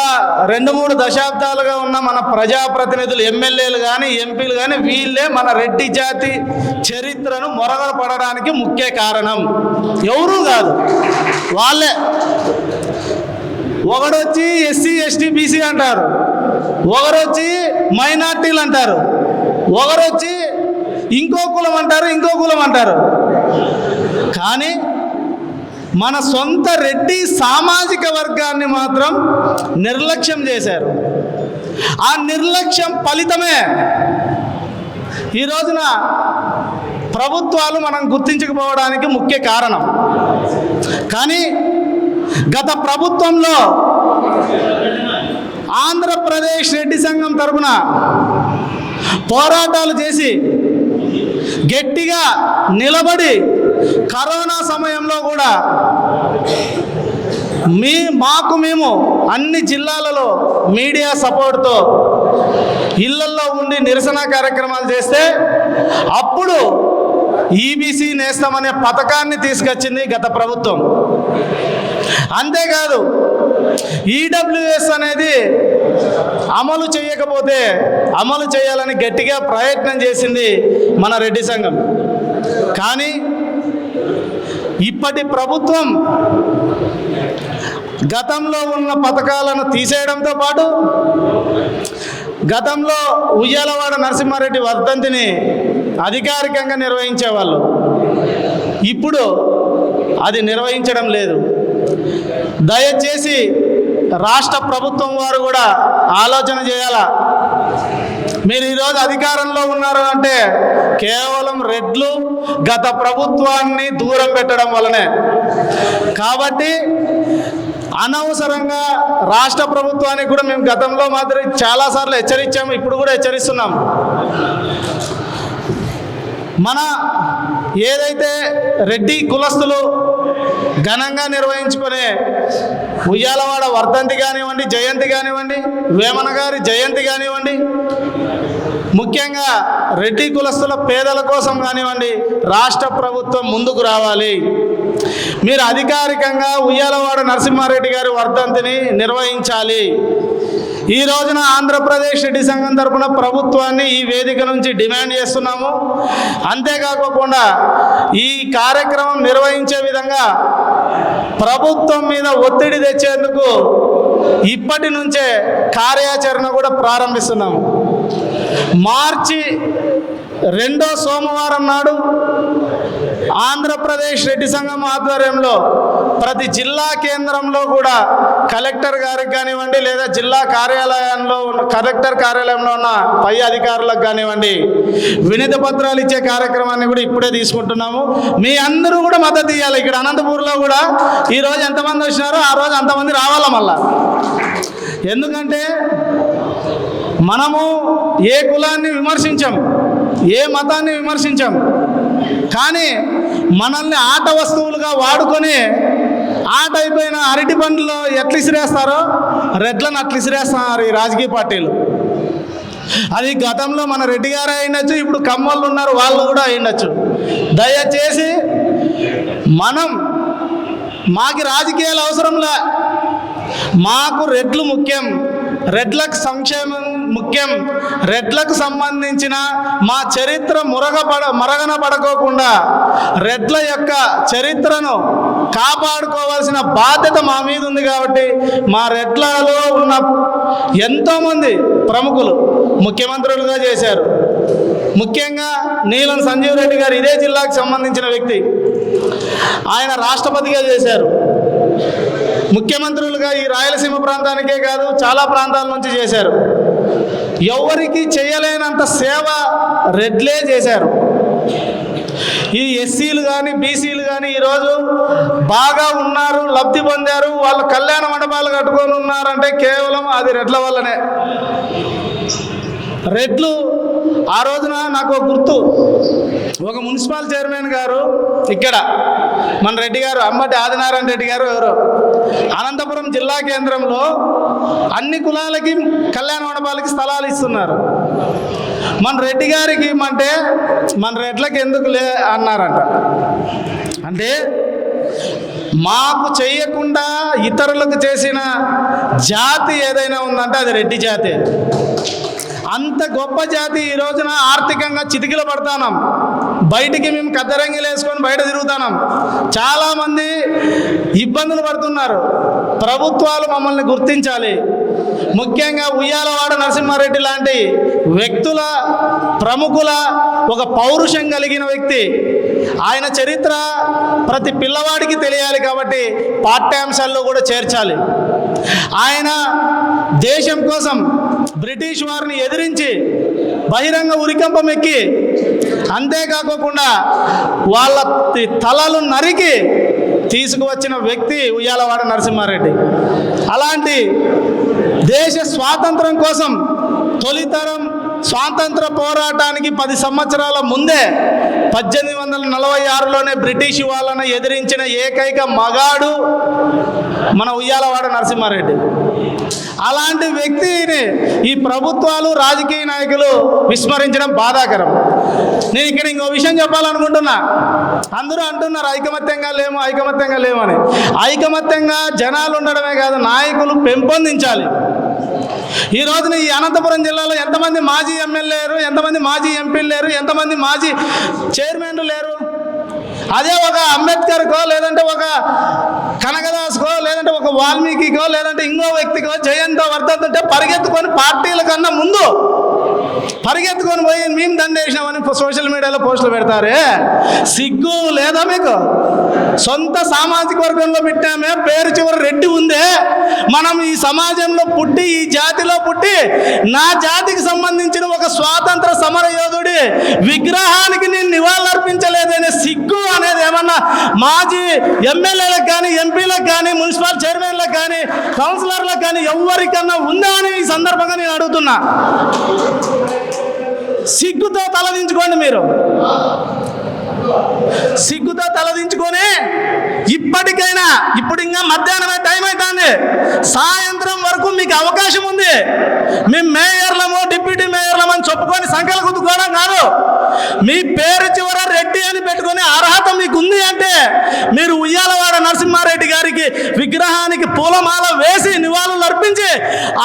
Speaker 8: 2-3 దశాబ్దాలుగా ఉన్న మన ప్రజాప్రతినిధులు ఎమ్మెల్యేలు కానీ ఎంపీలు కానీ వీళ్ళే మన రెడ్డి జాతి చరిత్రను మరుగున పడడానికి ముఖ్య కారణం. ఎవరూ కాదు, వాళ్ళే. ఒకడొచ్చి ఎస్సీ ఎస్టీ బీసీ అంటారు, ఒకరొచ్చి మైనార్టీలు అంటారు, ఒకరొచ్చి ఇంకో కులం అంటారు. కానీ మన సొంత రెడ్డి సామాజిక వర్గాన్ని మాత్రం నిర్లక్ష్యం చేశారు. ఆ నిర్లక్ష్యం ఫలితమే ఈ రోజున ప్రభుత్వాలు మనం గుర్తించకపోవడానికి ముఖ్య కారణం. కానీ గత ప్రభుత్వంలో ఆంధ్రప్రదేశ్ రెడ్డి సంఘం తరపున పోరాటాలు చేసి గట్టిగా నిలబడి కరోనా సమయంలో కూడా మేము అన్ని జిల్లాలలో మీడియా సపోర్ట్తో ఇళ్లల్లో ఉండి నిరసన కార్యక్రమాలు చేస్తే అప్పుడు ఈబీసీ నేస్తం అనే పథకాన్ని తీసుకొచ్చింది గత ప్రభుత్వం. అంతేకాదు ఈడబ్ల్యూఎస్ అనేది అమలు చేయకపోతే అమలు చేయాలని గట్టిగా ప్రయత్నం చేసింది మన రెడ్డి సంఘం. కానీ ఇప్పటి ప్రభుత్వం గతంలో ఉన్న పథకాలను తీసేయడంతో పాటు గతంలో ఉయ్యాలవాడ నరసింహారెడ్డి వర్ధంతిని అధికారికంగా నిర్వహించేవాళ్ళు, ఇప్పుడు అది నిర్వహించడం లేదు. దయచేసి రాష్ట్ర ప్రభుత్వం వారు కూడా ఆలోచన చేయాలా. మీరు ఈరోజు అధికారంలో ఉన్నారు అంటే కేవలం రెడ్లు గత ప్రభుత్వాన్ని దూరం పెట్టడం వల్లనే. కాబట్టి అనవసరంగా రాష్ట్ర ప్రభుత్వానికి కూడా మేము గతంలో మాత్రం చాలాసార్లు హెచ్చరించాము, ఇప్పుడు కూడా హెచ్చరిస్తున్నాం. మన ఏదైతే రెడ్డి కులస్తులు ఘనంగా నిర్వహించుకునే ఉయ్యాలవాడ వర్ధంతి కానివ్వండి, జయంతి కానివ్వండి, వేమన గారి జయంతి కానివ్వండి, ముఖ్యంగా రెడ్డి కులస్తుల పేదల కోసం కానివ్వండి, రాష్ట్ర ప్రభుత్వం ముందుకు రావాలి. మీరు అధికారికంగా ఉయ్యాలవాడ నరసింహారెడ్డి గారి వర్ధంతిని నిర్వహించాలి. ఈ రోజున ఆంధ్రప్రదేశ్ రెడ్డి సంఘం తరపున ప్రభుత్వాన్ని ఈ వేదిక నుంచి డిమాండ్ చేస్తున్నాము. అంతేకాకుండా ఈ కార్యక్రమం నిర్వహించే విధంగా ప్రభుత్వం మీద ఒత్తిడి తెచ్చేందుకు ఇప్పటి నుంచే కార్యాచరణ కూడా ప్రారంభిస్తున్నాము. మార్చి 2వ సోమవారం నాడు ఆంధ్రప్రదేశ్ రెడ్డి సంఘం ఆధ్వర్యంలో ప్రతి జిల్లా కేంద్రంలో కూడా కలెక్టర్ గారికి కానివ్వండి, లేదా జిల్లా కార్యాలయంలో ఉన్న కలెక్టర్ కార్యాలయంలో ఉన్న పై అధికారులకు కానివ్వండి వినతి పత్రాలు ఇచ్చే కార్యక్రమాన్ని కూడా ఇప్పుడే తీసుకుంటున్నాము. మీ అందరూ కూడా మద్దతు ఇవ్వాలి. ఇక్కడ అనంతపూర్లో కూడా ఈరోజు ఎంతమంది వచ్చినారో ఆ రోజు అంతమంది రావాలా మళ్ళా. ఎందుకంటే మనము ఏ కులాన్ని విమర్శించాం, ఏ మతాన్ని విమర్శించాం, కానీ మనల్ని ఆట వస్తువులుగా వాడుకొని ఆట అయిపోయిన అరటి పండ్లు ఎట్లా ఇసిరేస్తారో రెడ్లను అట్లా ఇసిరేస్తున్నారు ఈ రాజకీయ పార్టీలు. అది గతంలో మన రెడ్డి గారు అయిండొచ్చు, ఇప్పుడు కమ్మోళ్ళు ఉన్నారు వాళ్ళు కూడా అయిండొచ్చు. దయచేసి మాకు రాజకీయాలు అవసరంలే, మాకు రెడ్లు ముఖ్యం. రెడ్లకు సంక్షేమం ముఖ్యం. రెడ్లకు సంబంధించిన మా చరిత్ర మరగన పడుకోకుండా రెడ్ల యొక్క చరిత్రను కాపాడుకోవాల్సిన బాధ్యత మా మీద ఉంది. కాబట్టి మా రెడ్లలో ఉన్న ఎంతోమంది ప్రముఖులు ముఖ్యమంత్రులుగా చేశారు. ముఖ్యంగా నీలం సంజీవ్ రెడ్డి గారు ఇదే జిల్లాకు సంబంధించిన వ్యక్తి. ఆయన రాష్ట్రపతిగా చేశారు. ముఖ్యమంత్రులుగా ఈ రాయలసీమ ప్రాంతానికే కాదు చాలా ప్రాంతాల నుంచి చేశారు. ఎవరికి చేయలేనంత సేవ రెడ్లే చేశారు. ఈ ఎస్సీలు కానీ బీసీలు కానీ ఈరోజు బాగా ఉన్నారు, లబ్ధి పొందారు, వాళ్ళు కళ్యాణ మండపాలు కట్టుకొని ఉన్నారంటే కేవలం అది రెడ్ల వల్లనే. రెడ్లు ఆ రోజున నాకు గుర్తు, ఒక మున్సిపల్ చైర్మన్ గారు ఇక్కడ మన రెడ్డి గారు అంబటి ఆదినారాయణ రెడ్డి గారు ఎవరు అనంతపురం జిల్లా కేంద్రంలో అన్ని కులాలకి కళ్యాణ మండపాలకి స్థలాలు ఇస్తున్నారు. మన రెడ్డి గారికి ఇమ్మంటే మన రెడ్లకి ఎందుకు అన్నారంట. అంటే మాకు చేయకుండా ఇతరులకు చేసిన జాతి ఏదైనా ఉందంటే అది రెడ్డి జాతి. అంత గొప్ప జాతి ఈ రోజున ఆర్థికంగా చితికిల పడుతున్నాం. బయటికి మేము కద్దరంగిలు వేసుకొని బయట తిరుగుతున్నాం. చాలామంది ఇబ్బందులు పడుతున్నారు. ప్రభుత్వాలు మమ్మల్ని గుర్తించాలి. ముఖ్యంగా ఉయ్యాలవాడ నరసింహారెడ్డి లాంటి వ్యక్తుల ప్రముఖుల ఒక పౌరుషం కలిగిన వ్యక్తి. ఆయన చరిత్ర ప్రతి పిల్లవాడికి తెలియాలి. కాబట్టి పాఠ్యాంశాల్లో కూడా చేర్చాలి. ఆయన దేశం కోసం బ్రిటిష్ వారిని ఎదిరించి బహిరంగ ఉరికంపం ఎక్కి, అంతేకాకుండా వాళ్ళ తలలు నరికి తీసుకువచ్చిన వ్యక్తి ఉయ్యాలవాడ నరసింహారెడ్డి. అలాంటి దేశ స్వాతంత్రం కోసం తొలితరం స్వాతంత్ర పోరాటానికి 10 సంవత్సరాల ముందే 1846లోనే బ్రిటిష్ వాళ్ళను ఎదిరించిన ఏకైక మగాడు మన ఉయ్యాలవాడ నరసింహారెడ్డి. అలాంటి వ్యక్తిని ఈ ప్రభుత్వాలు రాజకీయ నాయకులు విస్మరించడం బాధాకరం. నేను ఇక్కడ ఇంకో విషయం చెప్పాలనుకుంటున్నా. అందరూ అంటున్నారు ఐకమత్యంగా లేము అని. ఐకమత్యంగా జనాలు ఉండడమే కాదు, నాయకులు పెంపొందించాలి. ఈ రోజున ఈ అనంతపురం జిల్లాలో ఎంతమంది మాజీ ఎమ్మెల్యే లేరు, ఎంతమంది మాజీ ఎంపీలు లేరు, ఎంతమంది మాజీ చైర్మన్లు లేరు. అదే ఒక అంబేద్కర్కో లేదంటే ఒక కనకదాస్కో లేదంటే ఒక వాల్మీకికో లేదంటే ఇంకో వ్యక్తికో జయంతో వర్ధంతుంటే పరిగెత్తుకొని పార్టీల కన్నా ముందు పరిగెత్తుకొని పోయి మేము దండేసినామని సోషల్ మీడియాలో పోస్టులు పెడతారే, సిగ్గు లేదా మీకు? సొంత సామాజిక వర్గంలో పెట్టామే, పేరు చివరి రెడ్డి ఉందే. మనం ఈ సమాజంలో పుట్టి ఈ జాతిలో పుట్టి నా జాతికి సంబంధించిన ఒక స్వాతంత్ర సమర యోధుడి విగ్రహానికి నేను నివాళులర్పించలేదనే సిగ్గు అనేది ఏమన్నా మాజీ ఎమ్మెల్యేలకు కానీ ఎంపీలకు కానీ మున్సిపల్ చైర్మన్లకు కానీ కౌన్సిలర్లకు కానీ ఎవరికన్నా ఉందా అని ఈ సందర్భంగా నేను అడుగుతున్నా. సిగ్గుతో తలదించుకోండి. మీరు సిగ్గుతో తలదించుకొని ఇప్పటికైనా, ఇప్పుడు ఇంకా మధ్యాహ్నమే టైం అవుతుంది, సాయంత్రం వరకు మీకు అవకాశం ఉంది. మేము మేయర్లము డిప్యూటీ మేయర్లము అని చెప్పుకొని సంఖ్యలు గుద్దుకోవడం కాదు. మీ పేరు చివర రెడ్డి అని పెట్టుకునే అర్హత మీకు ఉంది అంటే మీరు ఉయ్యాలవాడ నరసింహారెడ్డి గారికి విగ్రహానికి పూలమాల వేసి నివాళులు అర్పించి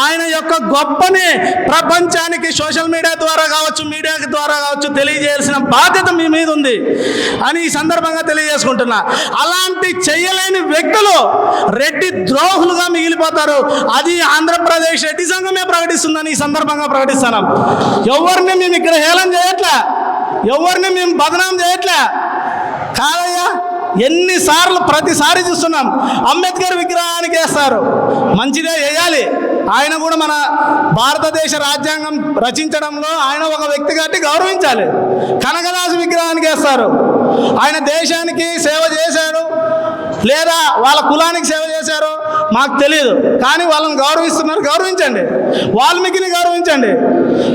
Speaker 8: ఆయన యొక్క గొప్పని ప్రపంచానికి సోషల్ మీడియా ద్వారా కావచ్చు, మీడియా ద్వారా కావచ్చు తెలియజేయాల్సిన బాధ్యత మీ మీద ఉంది అని ఈ సందర్భంగా తెలియజేసుకుంటున్నా. అలాంటి చేయలేని వ్యక్తులు రెడ్డి ద్రోహులుగా మిగిలిపోతారు. అది ఆంధ్రప్రదేశ్ రెడ్డి సంఘమే ప్రకటిస్తుందని ఈ సందర్భంగా ప్రకటిస్తున్నాం. ఎవరిని మేము ఇక్కడ హేళన చేయట్లే, ఎవరిని మేము బదనాం చేయట్లే కాదయ్యా. ఎన్నిసార్లు ప్రతిసారి చూస్తున్నాం అంబేద్కర్ విగ్రహానికి వేస్తారు, మంచిదే వేయాలి. ఆయన కూడా మన భారతదేశ రాజ్యాంగం రచించడంలో ఆయన ఒక వ్యక్తి కాబట్టి గౌరవించాలి. కనకదాసు విగ్రహానికి వేస్తారు, ఆయన దేశానికి సేవ చేశారు లేదా వాళ్ళ కులానికి సేవ చేశారో మాకు తెలియదు, కానీ వాళ్ళని గౌరవిస్తున్నారు, గౌరవించండి. వాల్మీకిని గౌరవించండి,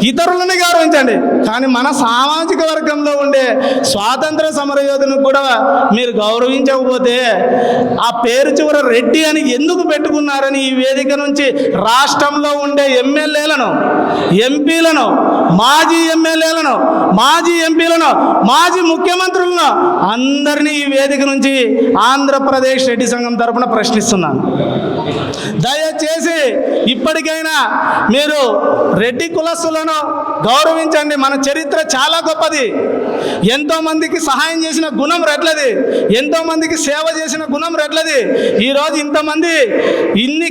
Speaker 8: ఇతరులని గౌరవించండి. కానీ మన సామాజిక వర్గంలో ఉండే స్వాతంత్ర సమరయోధుని కూడా మీరు గౌరవించకపోతే ఆ పేరు చివర రెడ్డి అని ఎందుకు పెట్టుకున్నారని ఈ వేదిక నుంచి రాష్ట్రంలో ఉండే ఎమ్మెల్యేలను, ఎంపీలను, మాజీ ఎమ్మెల్యేలను, మాజీ ఎంపీలను, మాజీ ముఖ్యమంత్రులను అందరినీ ఈ వేదిక నుంచి ఆంధ్రప్రదేశ్ రెడ్డి సంఘం తరపున ప్రశ్నిస్తున్నాను. దయచేసి ఇప్పటికైనా మీరు రెడ్డి కులస్తులను గౌరవించండి. మన చరిత్ర చాలా గొప్పది. ఎంతోమందికి సహాయం చేసిన గుణం రెట్లది, ఎంతోమందికి సేవ చేసిన గుణం రెట్లది. ఈరోజు ఇంతమంది ఇన్ని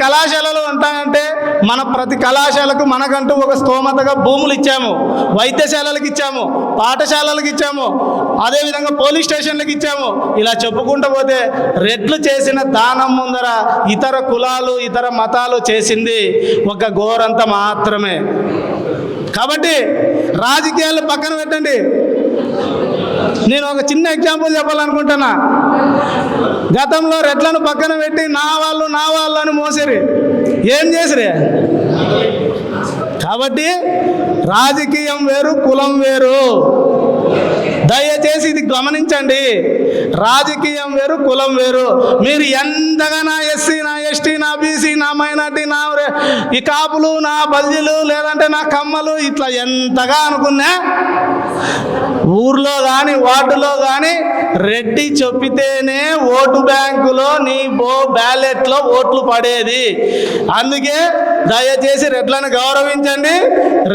Speaker 8: కళాశాలలు ఉంటాయంటే మన ప్రతి కళాశాలకు మనకంటూ ఒక స్తోమతగా భూములు ఇచ్చాము, వైద్యశాలలకు ఇచ్చాము, పాఠశాలలకు ఇచ్చాము, అదేవిధంగా పోలీస్ స్టేషన్లకు ఇచ్చాము. ఇలా చెప్పుకుంటూ పోతే రెడ్లు చేసిన దానం ముందర ఇతర కులాలు ఇతర మతాలు చేసింది ఒక గోరంత మాత్రమే. కాబట్టి రాజకీయాలు పక్కన పెట్టండి. నేను ఒక చిన్న ఎగ్జాంపుల్ చెప్పాలనుకుంటున్నా. గతంలో రెడ్లను పక్కన పెట్టి నా వాళ్ళు అని మోసేరి ఏం చేసిరే. కాబట్టి రాజకీయం వేరు, కులం వేరు. దయచేసి ఇది గమనించండి. రాజకీయం వేరు, కులం వేరు. మీరు ఎంతగా నా ఎస్సీ, నా ఎస్టీ, నా బీసీ, నా మైనార్టీ, నా ఈ కాపులు, నా బల్జీలు, లేదంటే నా కమ్మలు, ఇట్లా ఎంతగా అనుకున్నా ఊర్లో కానీ వార్డులో కానీ రెడ్డి చెప్పితేనే ఓటు బ్యాంకులో నీ బ్యాలెట్లో ఓట్లు పడేది. అందుకే దయచేసి రెడ్లను గౌరవించండి,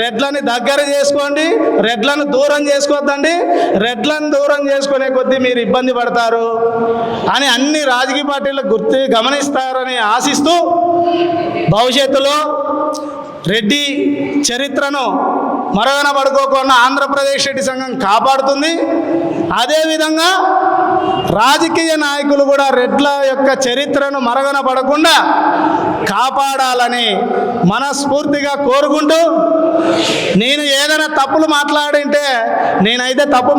Speaker 8: రెడ్లని దగ్గర చేసుకోండి, రెడ్లను దూరం చేసుకోవద్దండి. రెడ్లను దూరం చేసుకునే కొద్దీ మీరు ఇబ్బంది పడతారు అని అన్ని రాజకీయ పార్టీలు గమనిస్తారని ఆశిస్తూ భవిష్యత్తులో రెడ్డి చరిత్రను మరుగున పడుకోకుండా ఆంధ్రప్రదేశ్ రెడ్డి సంఘం కాపాడుతుంది. అదేవిధంగా రాజకీయ నాయకులు కూడా రెడ్ల యొక్క చరిత్రను మరుగున పడకుండా కాపాడాలని మనస్ఫూర్తిగా కోరుకుంటూ, నేను ఏదైనా తప్పులు మాట్లాడింటే నేనైతే తప్పు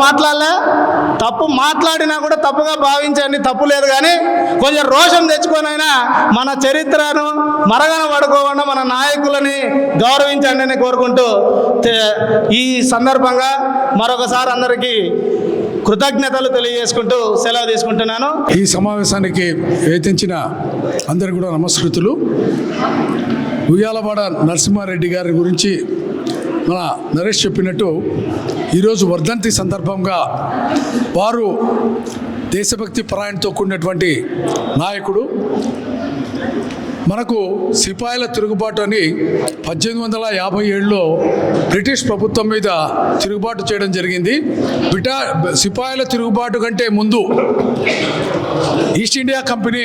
Speaker 8: మాట్లాడినా కూడా తప్పుగా భావించండి, తప్పు లేదు. కానీ కొంచెం రోషం తెచ్చుకొనైనా మన చరిత్రను మరుగున పడుకోకుండా మన నాయకులని గౌరవించండి అని కోరుకుంటూ ఈ సందర్భంగా మరొకసారి అందరికీ కృతజ్ఞతలు తెలియజేసుకుంటూ సెలవు తీసుకుంటున్నాను.
Speaker 9: ఈ సమావేశానికి వేధించిన అందరికీ కూడా నమస్కృతులు. ఉయ్యాలవాడ నరసింహారెడ్డి గారి గురించి మన నరేష్ చెప్పినట్టు ఈరోజు వర్ధంతి సందర్భంగా వారు దేశభక్తి పరాయణతో కూడినటువంటి నాయకుడు. మనకు సిపాయిల తిరుగుబాటు అని 1857లో బ్రిటిష్ ప్రభుత్వం మీద తిరుగుబాటు చేయడం జరిగింది. సిపాయిల తిరుగుబాటు కంటే ముందు ఈస్ట్ ఇండియా కంపెనీ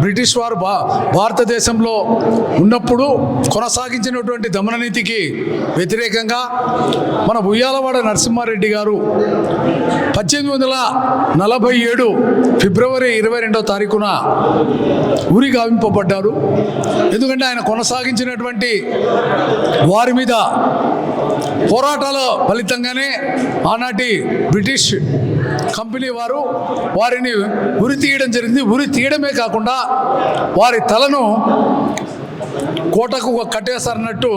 Speaker 9: బ్రిటిష్ వారు భారతదేశంలో ఉన్నప్పుడు కొనసాగించినటువంటి దమననీతికి వ్యతిరేకంగా మన ఉయ్యాలవాడ నరసింహారెడ్డి గారు 1847 ఫిబ్రవరి 22వ తారీఖున ఊరి గావింపబడ్డారు. ఎందుకంటే ఆయన కొనసాగించినటువంటి వారి మీద పోరాటాల ఫలితంగానే ఆనాటి బ్రిటిష్ కంపెనీ వారు వారిని ఉరి తీయడం జరిగింది. ఉరి తీయడమే కాకుండా వారి తలను కోటకు కట్టేశారన్నట్టు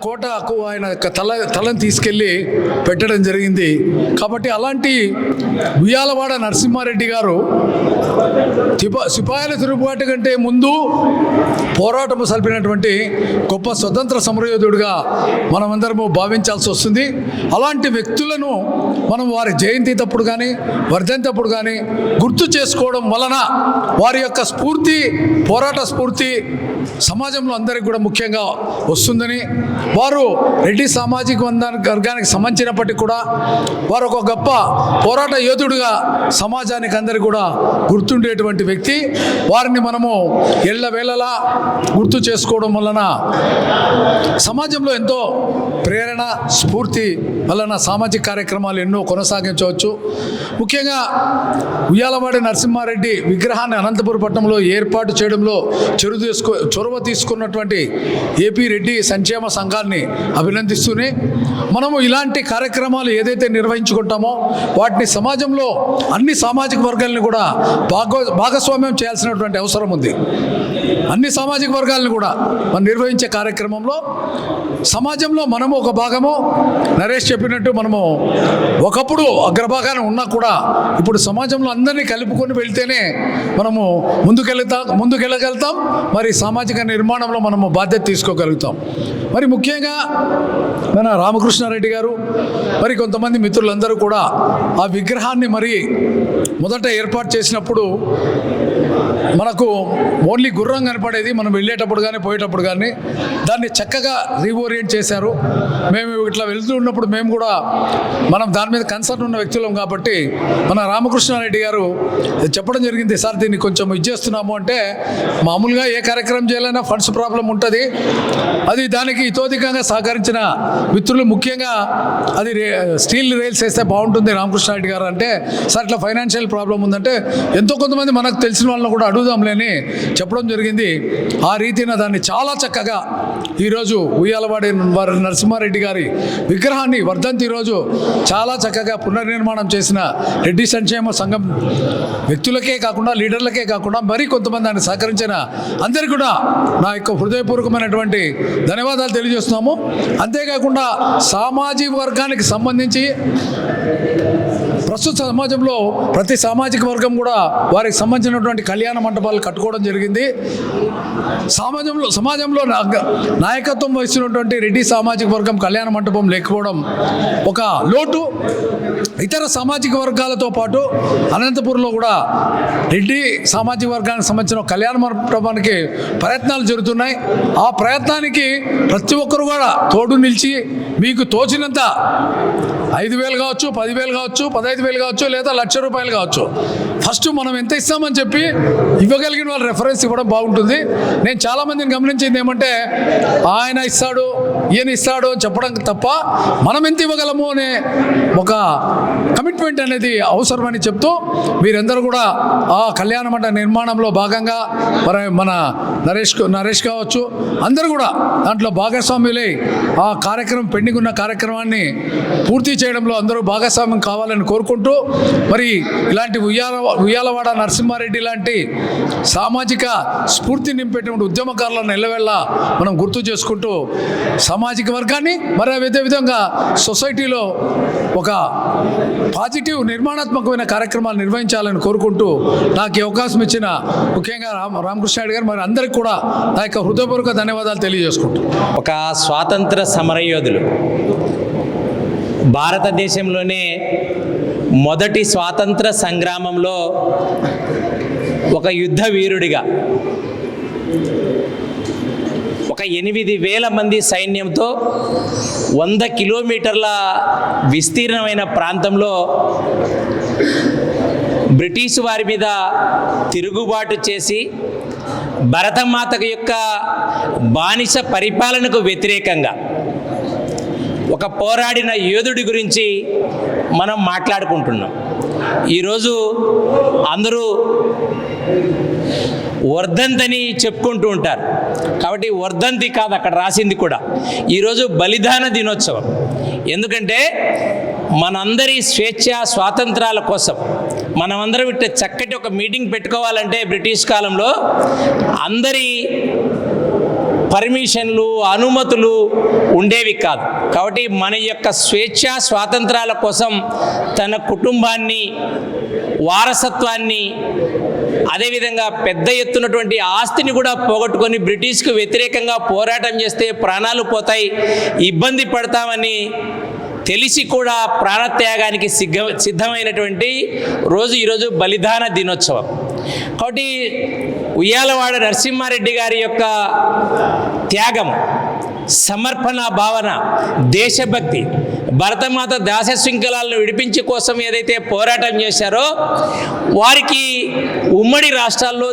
Speaker 9: కోటకు ఆయన తలను తీసుకెళ్ళి పెట్టడం జరిగింది. కాబట్టి అలాంటి ఉయ్యాలవాడ నరసింహారెడ్డి గారు సిపాయిల తిరుగుబాటు కంటే ముందు పోరాటము సల్పినటువంటి గొప్ప స్వతంత్ర సమరయోధుడిగా మనమందరము భావించాల్సి వస్తుంది. అలాంటి వ్యక్తులను మనం వారి జయంతి తప్పుడు కానీ వర్ధంతి అప్పుడు కానీ గుర్తు చేసుకోవడం వలన వారి యొక్క స్ఫూర్తి, పోరాట స్ఫూర్తి సమాజంలో అందరికీ కూడా ముఖ్యంగా వస్తుందని, వారు రెడ్డి సామాజిక వర్గానికి సంబంధించినప్పటికీ కూడా వారు ఒక గొప్ప పోరాట యోధుడిగా సమాజానికి అందరికీ కూడా గుర్తుండేటువంటి వ్యక్తి. వారిని మనము ఎల్లవేళలా గుర్తు చేసుకోవడం వలన సమాజంలో ఎంతో ప్రేరణ, స్ఫూర్తి వలన సామాజిక కార్యక్రమాలు ఎన్నో కొనసాగించవచ్చు. ముఖ్యంగా ఉయ్యాలవాడ నరసింహారెడ్డి విగ్రహాన్ని అనంతపురం పట్టణంలో ఏర్పాటు చేయడంలో చొరవ తీసుకున్నటువంటి ఏపీ రెడ్డి సంక్షేమ సంఘాన్ని అభినందిస్తూనే, మనము ఇలాంటి కార్యక్రమాలు ఏదైతే నిర్వహించుకుంటామో వాటిని సమాజంలో అన్ని సామాజిక వర్గాలను కూడా భాగస్వామ్యం చేయాల్సినటువంటి అవసరం ఉంది. అన్ని సామాజిక వర్గాలను కూడా మనం నిర్వహించే కార్యక్రమంలో సమాజంలో మనము ఒక భాగము, నరేష్ చెప్పినట్టు మనము ఒకప్పుడు అగ్రభాగాన్ని ఉన్నా కూడా ఇప్పుడు సమాజంలో అందరినీ కలుపుకొని వెళ్తేనే మనము ముందుకెళ్ళగలుగుతాం. మరి సామాజిక నిర్మాణంలో మనము బాధ్యత తీసుకోగలుగుతాం. మరి ముఖ్యంగా మన రామకృష్ణారెడ్డి గారు మరి కొంతమంది మిత్రులందరూ కూడా ఆ విగ్రహాన్ని మరి మొదట ఏర్పాటు చేసినప్పుడు మనకు ఓన్లీ గుర్రం కనపడేది మనం వెళ్ళేటప్పుడు కానీ పోయేటప్పుడు కానీ దాన్ని చక్కగా రీఓరియంట్ చేశారు. మేము ఇట్లా వెళ్తూ ఉన్నప్పుడు మేము కూడా మనం దాని మీద కన్సర్న్ ఉన్న వ్యక్తులం కాబట్టి మన రామకృష్ణారెడ్డి గారు చెప్పడం జరిగింది, సార్ దీన్ని కొంచెం ఇచ్చేస్తున్నాము అంటే, మామూలుగా ఏ కార్యక్రమం చేయాలన్నా ఫండ్స్ ప్రాబ్లం ఉంటుంది, అది దానికి ఇతోధికంగా సహకరించిన మిత్రులు, ముఖ్యంగా అది స్టీల్ రైల్స్ వేస్తే బాగుంటుంది రామకృష్ణారెడ్డి గారు అంటే, సార్ ఇట్లా ఫైనాన్షియల్ ప్రాబ్లం ఉందంటే ఎంతో కొంతమంది మనకు తెలిసిన వాళ్ళని కూడా అడుగుదాంలేని చెప్పడం జరిగింది. ఆ రీతిన దాన్ని చాలా చక్కగా ఈరోజు ఉయ్యాలవాడి నరసింహారెడ్డి గారి విగ్రహాన్ని వర్ధంతి ఈరోజు చాలా చక్కగా పునర్నిర్మాణం చేసిన రెడ్డి సంక్షేమ సంఘం వ్యక్తులకే కాకుండా, లీడర్లకే కాకుండా మరి కొంతమంది దాన్ని సహకరించిన అందరికీ కూడా నా యొక్క హృదయపూర్వకమైనటువంటి ధన్యవాదాలు తెలియజేస్తున్నాము. అంతేకాకుండా సామాజిక వర్గానికి సంబంధించి ప్రస్తుత సమాజంలో ప్రతి సామాజిక వర్గం కూడా వారికి సంబంధించినటువంటి కళ్యాణ మంటపాలు కట్టుకోవడం జరిగింది. సమాజంలో నాయకత్వం వహిస్తున్నటువంటి రెడ్డి సామాజిక వర్గం కళ్యాణ మంటపం లేకపోవడం ఒక లోటు. ఇతర సామాజిక వర్గాలతో పాటు అనంతపురంలో కూడా రెడ్డి సామాజిక వర్గానికి సంబంధించిన కళ్యాణ మంటపానికి ప్రయత్నాలు జరుగుతున్నాయి. ఆ ప్రయత్నానికి ప్రతి ఒక్కరు కూడా తోడు నిలిచి మీకు తోచినంత 5,000 కావచ్చు, 10,000 కావచ్చు, 15,000 కావచ్చు, లేదా ₹1,00,000 కావచ్చు, ఫస్ట్ మనం ఎంత ఇస్తామని చెప్పి ఇవ్వగలిగిన వాళ్ళు రెఫరెన్స్ ఇవ్వడం బాగుంటుంది. నేను చాలామందిని గమనించింది ఏమంటే, ఆయన ఇస్తాడు ఈయన ఇస్తాడు అని చెప్పడం తప్ప మనం ఎంత ఇవ్వగలము అనే ఒక కమిట్మెంట్ అనేది అవసరమని చెప్తూ, మీరందరూ కూడా ఆ కళ్యాణ మండప నిర్మాణంలో భాగంగా మన నరేష్ కావచ్చు, అందరూ కూడా దాంట్లో భాగస్వామ్యులై ఆ కార్యక్రమం పెండింగ్ ఉన్న కార్యక్రమాన్ని పూర్తి చేయడంలో అందరూ భాగస్వామ్యం కావాలని కోరుకుంటూ, మరి ఇలాంటి ఉయ్యాలవాడ నరసింహారెడ్డి లాంటి సామాజిక స్ఫూర్తి నింపేటువంటి ఉద్యమకారులను ఎల్లవెళ్ళ మనం గుర్తు చేసుకుంటూ సామాజిక వర్గాన్ని మరి అదేవిధంగా సొసైటీలో ఒక పాజిటివ్ నిర్మాణాత్మకమైన కార్యక్రమాలు నిర్వహించాలని కోరుకుంటూ నాకు ఈ అవకాశం ఇచ్చిన ముఖ్యంగా రామకృష్ణారెడ్డి గారు మరి అందరికీ కూడా నా యొక్క హృదయపూర్వక ధన్యవాదాలు తెలియజేసుకుంటూ,
Speaker 10: ఒక స్వాతంత్ర సమరయోధులు, భారతదేశంలోనే మొదటి స్వాతంత్ర సంగ్రామంలో ఒక యుద్ధ వీరుడిగా ఒక 8,000 మంది సైన్యంతో 100 కిలోమీటర్ల విస్తీర్ణమైన ప్రాంతంలో బ్రిటిష్ వారి మీద తిరుగుబాటు చేసి భరతమాత యొక్క బానిస పరిపాలనకు వ్యతిరేకంగా ఒక పోరాడిన యోధుడి గురించి మనం మాట్లాడుకుంటున్నాం. ఈరోజు అందరూ వర్ధంతిని చెప్పుకుంటూ ఉంటారు కాబట్టి వర్ధంతి కాదు అక్కడ రాసింది కూడా. ఈరోజు బలిదాన దినోత్సవం. ఎందుకంటే మనందరి స్వేచ్ఛ స్వాతంత్రాల కోసం మనమందరం ఇట్లా చక్కటి ఒక మీటింగ్ పెట్టుకోవాలంటే బ్రిటిష్ కాలంలో అందరి పర్మిషన్లు అనుమతులు ఉండేవి కాదు. కాబట్టి మన యొక్క స్వేచ్ఛ స్వాతంత్రాల కోసం తన కుటుంబాన్ని, వారసత్వాన్ని, అదేవిధంగా పెద్ద ఎత్తునటువంటి ఆస్తిని కూడా పోగొట్టుకొని బ్రిటిష్కు వ్యతిరేకంగా పోరాటం చేస్తే ప్రాణాలు పోతాయి, ఇబ్బంది పడతామని తెలిసి కూడా ప్రాణత్యాగానికి సిద్ధమైనటువంటి రోజు ఈరోజు బలిదాన దినోత్సవం. కాబట్టి ఉయ్యాలవాడ నరసింహారెడ్డి గారి యొక్క త్యాగం, సమర్పణ భావన, దేశభక్తి, భరతమాత దాస శృంఖలాలను విడిపించే కోసం ఏదైతే పోరాటం చేశారో వారికి ఉమ్మడి రాష్ట్రాల్లో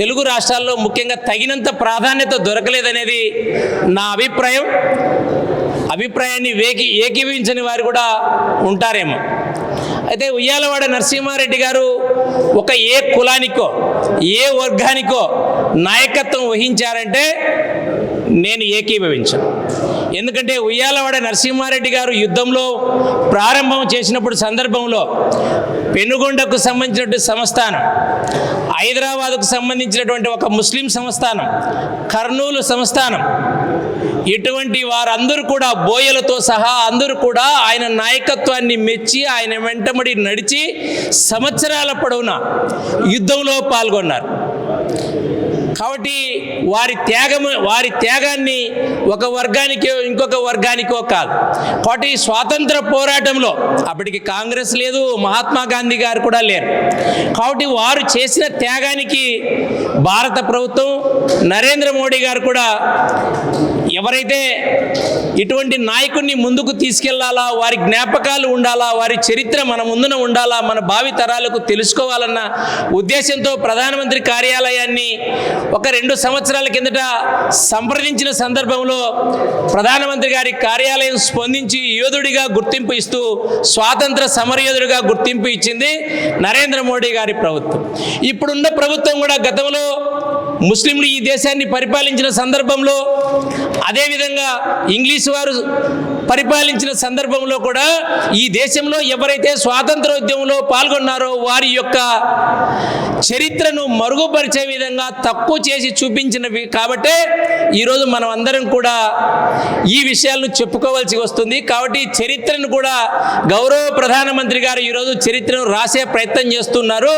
Speaker 10: తెలుగు రాష్ట్రాల్లో ముఖ్యంగా తగినంత ప్రాధాన్యత దొరకలేదనేది నా అభిప్రాయాన్ని ఏకీభవించని వారు కూడా ఉంటారేమో. అయితే ఉయ్యాలవాడ నరసింహారెడ్డి గారు ఒక ఏ కులానికో ఏ వర్గానికో నాయకత్వం వహించారంటే నేను ఏకీభవించను. ఎందుకంటే ఉయ్యాలవాడ నరసింహారెడ్డి గారు యుద్ధంలో ప్రారంభం చేసినప్పుడు సందర్భంలో పెనుగొండకు సంబంధించినటువంటి సంస్థానం, హైదరాబాద్కు సంబంధించినటువంటి ఒక ముస్లిం సంస్థానం, కర్నూలు సంస్థానం, ఇటువంటి వారందరూ కూడా బోయలతో సహా అందరూ కూడా ఆయన నాయకత్వాన్ని మెచ్చి ఆయన వెంటబడి నడిచి సంవత్సరాల పొడవునా యుద్ధంలో పాల్గొన్నారు. కాబట్టి వారి త్యాగాన్ని ఒక వర్గానికో ఇంకొక వర్గానికో కాదు. కాబట్టి స్వాతంత్ర పోరాటంలో అప్పటికి కాంగ్రెస్ లేదు, మహాత్మా గాంధీ గారు కూడా లేరు. కాబట్టి వారు చేసిన త్యాగానికి భారత ప్రభుత్వం, నరేంద్ర మోడీ గారు కూడా ఎవరైతే ఇటువంటి నాయకుడిని ముందుకు తీసుకెళ్లాలా, వారి జ్ఞాపకాలు ఉండాలా, వారి చరిత్ర మన ముందున ఉండాలా, మన భావి తరాలకు తెలుసుకోవాలన్న ఉద్దేశంతో ప్రధానమంత్రి కార్యాలయాన్ని ఒక 2 సంవత్సరాల కిందట సంప్రదించిన సందర్భంలో ప్రధానమంత్రి గారి కార్యాలయం స్పందించి యోధుడిగా గుర్తింపు ఇస్తూ స్వాతంత్ర సమరయోధుడిగా గుర్తింపు ఇచ్చింది నరేంద్ర మోడీ గారి ప్రభుత్వం. ఇప్పుడున్న ప్రభుత్వం కూడా గతంలో ముస్లింలు ఈ దేశాన్ని పరిపాలించిన సందర్భంలో, అదేవిధంగా ఇంగ్లీష్ వారు పరిపాలించిన సందర్భంలో కూడా ఈ దేశంలో ఎవరైతే స్వాతంత్రోద్యమంలో పాల్గొన్నారో వారి యొక్క చరిత్రను మరుగుపరిచే విధంగా తక్కువ చేసి చూపించినవి కాబట్టే ఈరోజు మనం అందరం కూడా ఈ విషయాలను చెప్పుకోవాల్సి వస్తుంది. కాబట్టి చరిత్రను కూడా గౌరవ ప్రధానమంత్రి గారు ఈరోజు చరిత్రను రాసే ప్రయత్నం చేస్తున్నారు.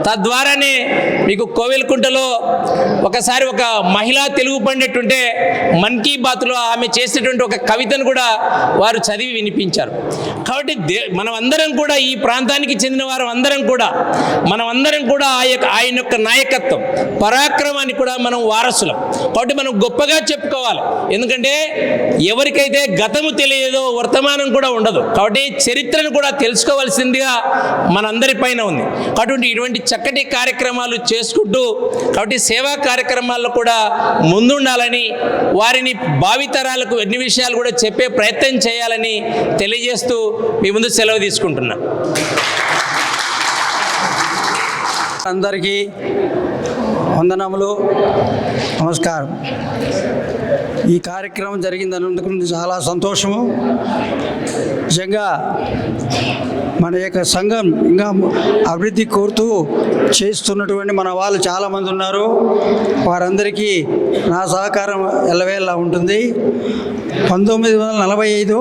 Speaker 10: తద్వారానే మీకు కోవెలకుంటలో ఒకసారి ఒక మహిళా తెలుగు పండిట్ ఉంటే మన్ కీ బాత్లో ఆమె చేసినటువంటి ఒక కవితను కూడా వారు చదివి వినిపించారు. కాబట్టి మనం అందరం కూడా ఈ ప్రాంతానికి చెందిన వారు అందరం కూడా ఆయన యొక్క నాయకత్వం, పరాక్రమాన్ని కూడా మనం వారసులం. కాబట్టి మనం గొప్పగా చెప్పుకోవాలి. ఎందుకంటే ఎవరికైతే గతము తెలియదో వర్తమానం కూడా ఉండదు. కాబట్టి చరిత్రను కూడా తెలుసుకోవాల్సిందిగా మనందరిపైన ఉంది. కాబట్టి ఇటువంటి చక్కటి కార్యక్రమాలు చేసుకుంటూ కాబట్టి సేవా కార్యక్రమాల్లో కూడా ముందుండాలని, వారిని భావితరాలకు ఎన్ని విషయాలు కూడా చెప్పే ప్రయత్నం చేయాలని తెలియజేస్తూ మీ ముందు సెలవు తీసుకుంటున్నాను.
Speaker 11: అందరికీ వందనములు, నమస్కారం. ఈ కార్యక్రమం జరిగిందన్నందుకు చాలా సంతోషము. నిజంగా మన యొక్క సంఘం ఇంకా అభివృద్ధి కోరుతూ చేస్తున్నటువంటి మన వాళ్ళు చాలామంది ఉన్నారు. వారందరికీ నా సహకారం ఎల్లవేళలా ఉంటుంది. 1945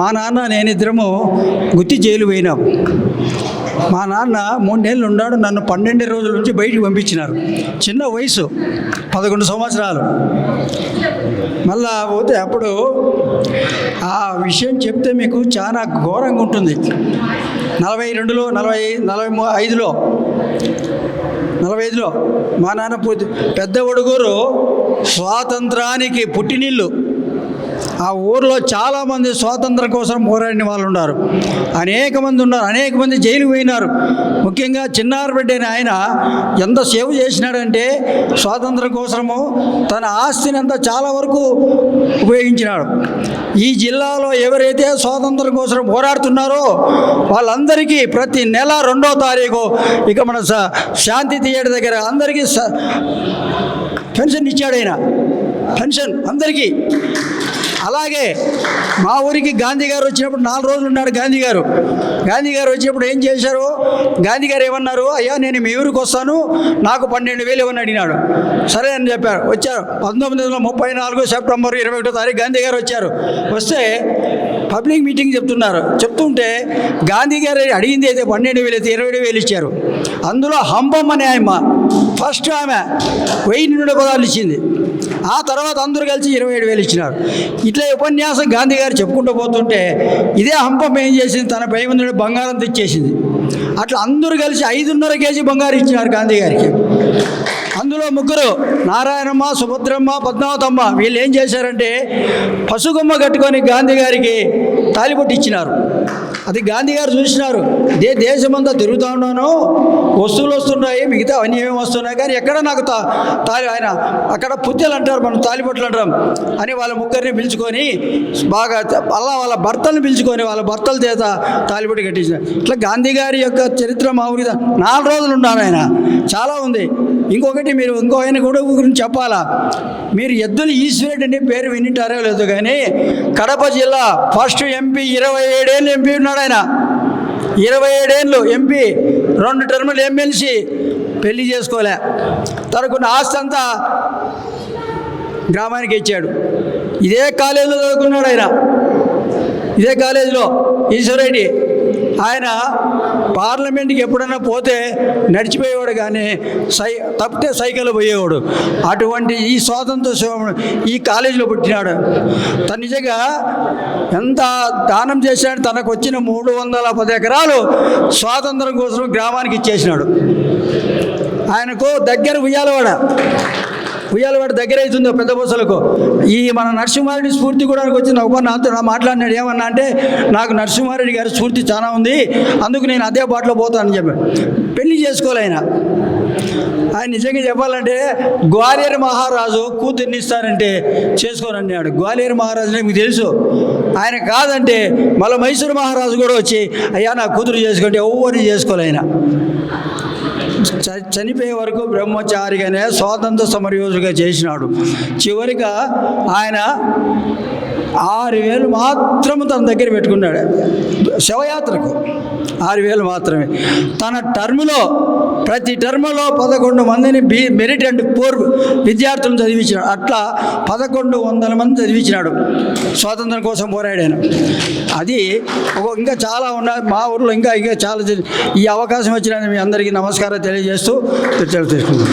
Speaker 11: మా నాన్న నేనిద్దరము గుత్తి జైలు పోయినాం. మా నాన్న 3 నెలలు ఉన్నాడు. నన్ను 12 రోజుల నుంచి బయటికి పంపించినారు. చిన్న వయసు 11 సంవత్సరాలు. మళ్ళా పోతే అప్పుడు ఆ విషయం చెప్తే మీకు చాలా ఘోరంగా ఉంటుంది. 42లో 45లో మా నాన్న పెద్ద ఒడుగురు స్వాతంత్రానికి పుట్టినిల్లు. ఆ ఊర్లో చాలామంది స్వాతంత్రం కోసం పోరాడిన వాళ్ళు ఉన్నారు. అనేక మంది జైలు పోయినారు. ముఖ్యంగా చిన్నారబెడ్డి అని ఆయన ఎంత సేవ చేసినాడంటే స్వాతంత్రం కోసము తన ఆస్తిని అంతా చాలా వరకు ఉపయోగించినాడు. ఈ జిల్లాలో ఎవరైతే స్వాతంత్రం కోసం పోరాడుతున్నారో వాళ్ళందరికీ ప్రతి నెల 2వ తారీఖు ఇక మన శాంతి థియేటర్ దగ్గర అందరికీ పెన్షన్ ఇచ్చాడు ఆయన. పెన్షన్ అందరికీ. అలాగే మా ఊరికి గాంధీ గారు వచ్చినప్పుడు 4 రోజులు ఉన్నాడు గాంధీ గారు వచ్చినప్పుడు ఏం చేశారు? గాంధీ గారు ఏమన్నారు? అయ్యా నేను మీ ఊరికి వస్తాను, నాకు 12,000 ఇవ్వని అడిగినాడు. సరే అని చెప్పారు. వచ్చారు. 1934 సెప్టెంబర్ 21వ తారీఖు గాంధీ గారు వచ్చారు. వస్తే పబ్లిక్ మీటింగ్ చెప్తుంటే గాంధీ గారు అడిగింది అయితే 12,000 అయితే 27,000 ఇచ్చారు. అందులో హంపం అనే ఆమె ఫస్ట్ ఆమె 1000 పదాలు ఇచ్చింది. ఆ తర్వాత అందరూ కలిసి 27,000 ఇచ్చినారు. ఇట్లా ఉపన్యాసం గాంధీ గారు చెప్పుకుంటూ పోతుంటే ఇదే హంపం ఏం చేసింది? తన 1000 బంగారం తెచ్చేసింది. అట్లా అందరూ కలిసి 5.5 కేజీ బంగారం ఇచ్చినారు గాంధీ గారికి. అందులో 3 నారాయణమ్మ, సుభద్రమ్మ, పద్మావతమ్మ వీళ్ళు ఏం చేశారంటే పసుగుమ్మ కట్టుకొని గాంధీ గారికి తాలిబొట్టు ఇచ్చినారు. అది గాంధీ గారు చూసినారు. దేశమంతా తిరుగుతూ ఉన్నాను, వస్తువులు వస్తున్నాయి, మిగతా అన్నీ ఏమేమి వస్తున్నాయి, కానీ ఎక్కడ నాకు ఆయన అక్కడ పుత్తెలు అంటారు, మనం తాలిబొట్లు అంటాం అని వాళ్ళ 3 పిలుచుకొని బాగా వాళ్ళ భర్తలను పిలుచుకొని వాళ్ళ భర్తల చేత తాలిబొట్టు కట్టించినారు. ఇట్లా గాంధీ గారి యొక్క చరిత్ర మా ఊరి 4 రోజులు ఉన్నాడు ఆయన. చాలా ఉంది. ఇంకొకటి మీరు ఇంకో ఆయన కూడా గురించి చెప్పాలా. మీరు ఎద్దులు ఈశ్వరుడు అనే పేరు వినింటారో లేదో కానీ కడప జిల్లా ఫస్ట్ ఎంపీ 27 ఏళ్ళు ఎంపీ ఉన్నాడు ఆయన. 27 ఏళ్ళు ఎంపీ, 2 టర్ములు ఎమ్మెల్సీ, పెళ్లి చేసుకోలే. తనకున్న ఆస్తి అంతా గ్రామానికి ఇచ్చాడు. ఇదే కాలేజీలో చదువుకున్నాడు ఆయన. ఇదే కాలేజీలో ఈశ్వరెడ్డి. ఆయన పార్లమెంట్కి ఎప్పుడైనా పోతే నడిచిపోయేవాడు, కానీ తప్పితే సైకిల్ పోయేవాడు. అటువంటి ఈ స్వాతంత్ర ఈ కాలేజీలో పుట్టినాడు. తను నిజంగా ఎంత దానం చేశాడు. తనకు వచ్చిన 310 ఎకరాలు స్వాతంత్రం కోసం గ్రామానికి ఇచ్చేసినాడు. ఆయనకు దగ్గర ఉయ్యాలవాడ దగ్గర అవుతుంది పెద్ద బస్సులకు. ఈ మన నరసింహారెడ్డి స్ఫూర్తి కూడా వచ్చి నాతో మాట్లాడినాడు. ఏమన్నా అంటే, నాకు నరసింహారెడ్డి గారి స్ఫూర్తి చాలా ఉంది, అందుకు నేను అదే బాటలో పోతానని చెప్పాడు. పెళ్లి చేసుకోలే ఆయన నిజంగా చెప్పాలంటే గ్వాలియర్ మహారాజు కూతుర్ని ఇస్తానంటే చేసుకోనన్నాడు. గ్వాలియర్ మహారాజునే మీకు తెలుసు. ఆయన కాదంటే మళ్ళీ మైసూరు మహారాజు కూడా వచ్చి, అయ్యా నా కూతురు చేసుకుంటే ఎవరిని చేసుకోలే ఆయన. చనిపోయే వరకు బ్రహ్మచారిగానే స్వాతంత్ర సమరయోధుడిగా చేసినాడు. చివరిగా ఆయన 6,000 మాత్రము తన దగ్గర పెట్టుకున్నాడు శవయాత్రకు. 6,000 మాత్రమే. తన టర్మ్లో ప్రతి టర్మ్లో 11 మందిని మెరిట్ అండ్ పూర్ విద్యార్థులను చదివించినాడు. అట్లా 1,100 మంది చదివించినాడు. స్వాతంత్రం కోసం పోరాడాను. అది ఇంకా చాలా ఉన్నాయి మా ఊర్లో. ఇంకా చాలా. ఈ అవకాశం వచ్చిన మీ అందరికీ నమస్కారం తెలియజేస్తూ తెలుసుకుంటాం.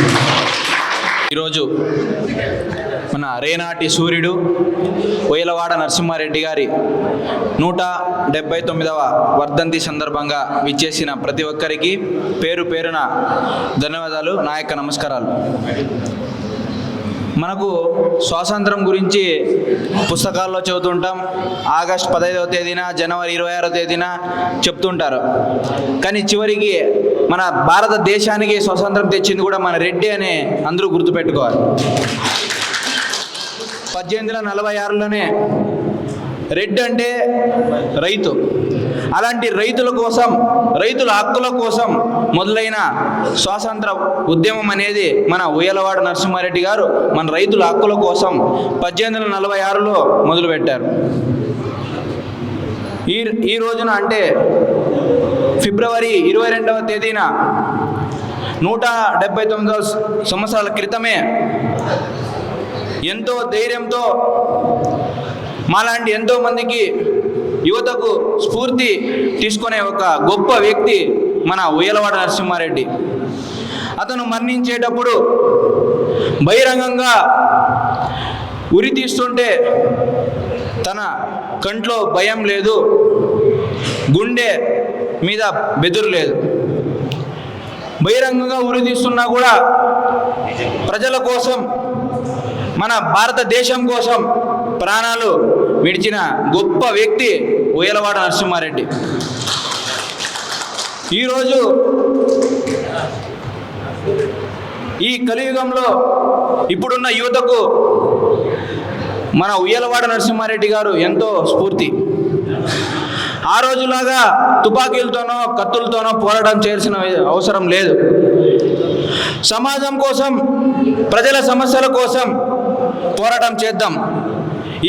Speaker 12: ఈరోజు మన రేనాటి సూర్యుడు ఉయ్యాలవాడ నరసింహారెడ్డి గారి 179వ వర్ధంతి సందర్భంగా విచ్చేసిన ప్రతి ఒక్కరికి పేరు పేరున ధన్యవాదాలు, నా యొక్క నమస్కారాలు. మనకు స్వాతంత్రం గురించి పుస్తకాల్లో చదువుతుంటాం. ఆగస్టు 15వ తేదీన, జనవరి 26వ తేదీన చెప్తుంటారు. కానీ చివరికి మన భారతదేశానికి స్వాతంత్రం తెచ్చింది కూడా మన రెడ్డి అని అందరూ గుర్తుపెట్టుకోవాలి. 1846లోనే రెడ్డి అంటే రైతు. అలాంటి రైతుల కోసం, రైతుల హక్కుల కోసం మొదలైన స్వాతంత్ర ఉద్యమం అనేది మన ఉయ్యాలవాడ నరసింహారెడ్డి గారు మన రైతుల హక్కుల కోసం 1846లో మొదలుపెట్టారు. ఈ రోజున అంటే ఫిబ్రవరి 22వ తేదీన 179 సంవత్సరాల క్రితమే ఎంతో ధైర్యంతో మాలాంటి ఎంతో మందికి యువతకు స్ఫూర్తి తీసుకునే ఒక గొప్ప వ్యక్తి మన ఉయ్యాలవాడ నరసింహారెడ్డి. అతను మరణించేటప్పుడు బహిరంగంగా ఉరి తీస్తుంటే తన కంట్లో భయం లేదు, గుండె మీద బెదురు లేదు. బహిరంగంగా ఉరి తీస్తున్నా కూడా ప్రజల కోసం, మన భారతదేశం కోసం ప్రాణాలు విడిచిన గొప్ప వ్యక్తి ఉయ్యాలవాడ నరసింహారెడ్డి. ఈరోజు ఈ కలియుగంలో ఇప్పుడున్న యువతకు మన ఉయ్యాలవాడ నరసింహారెడ్డి గారు ఎంతో స్ఫూర్తి. ఆ రోజులాగా తుపాకీలతోనో కత్తులతోనో పోరాటం చేయాల్సిన అవసరం లేదు. సమాజం కోసం, ప్రజల సమస్యల కోసం పోరాటం చేద్దాం.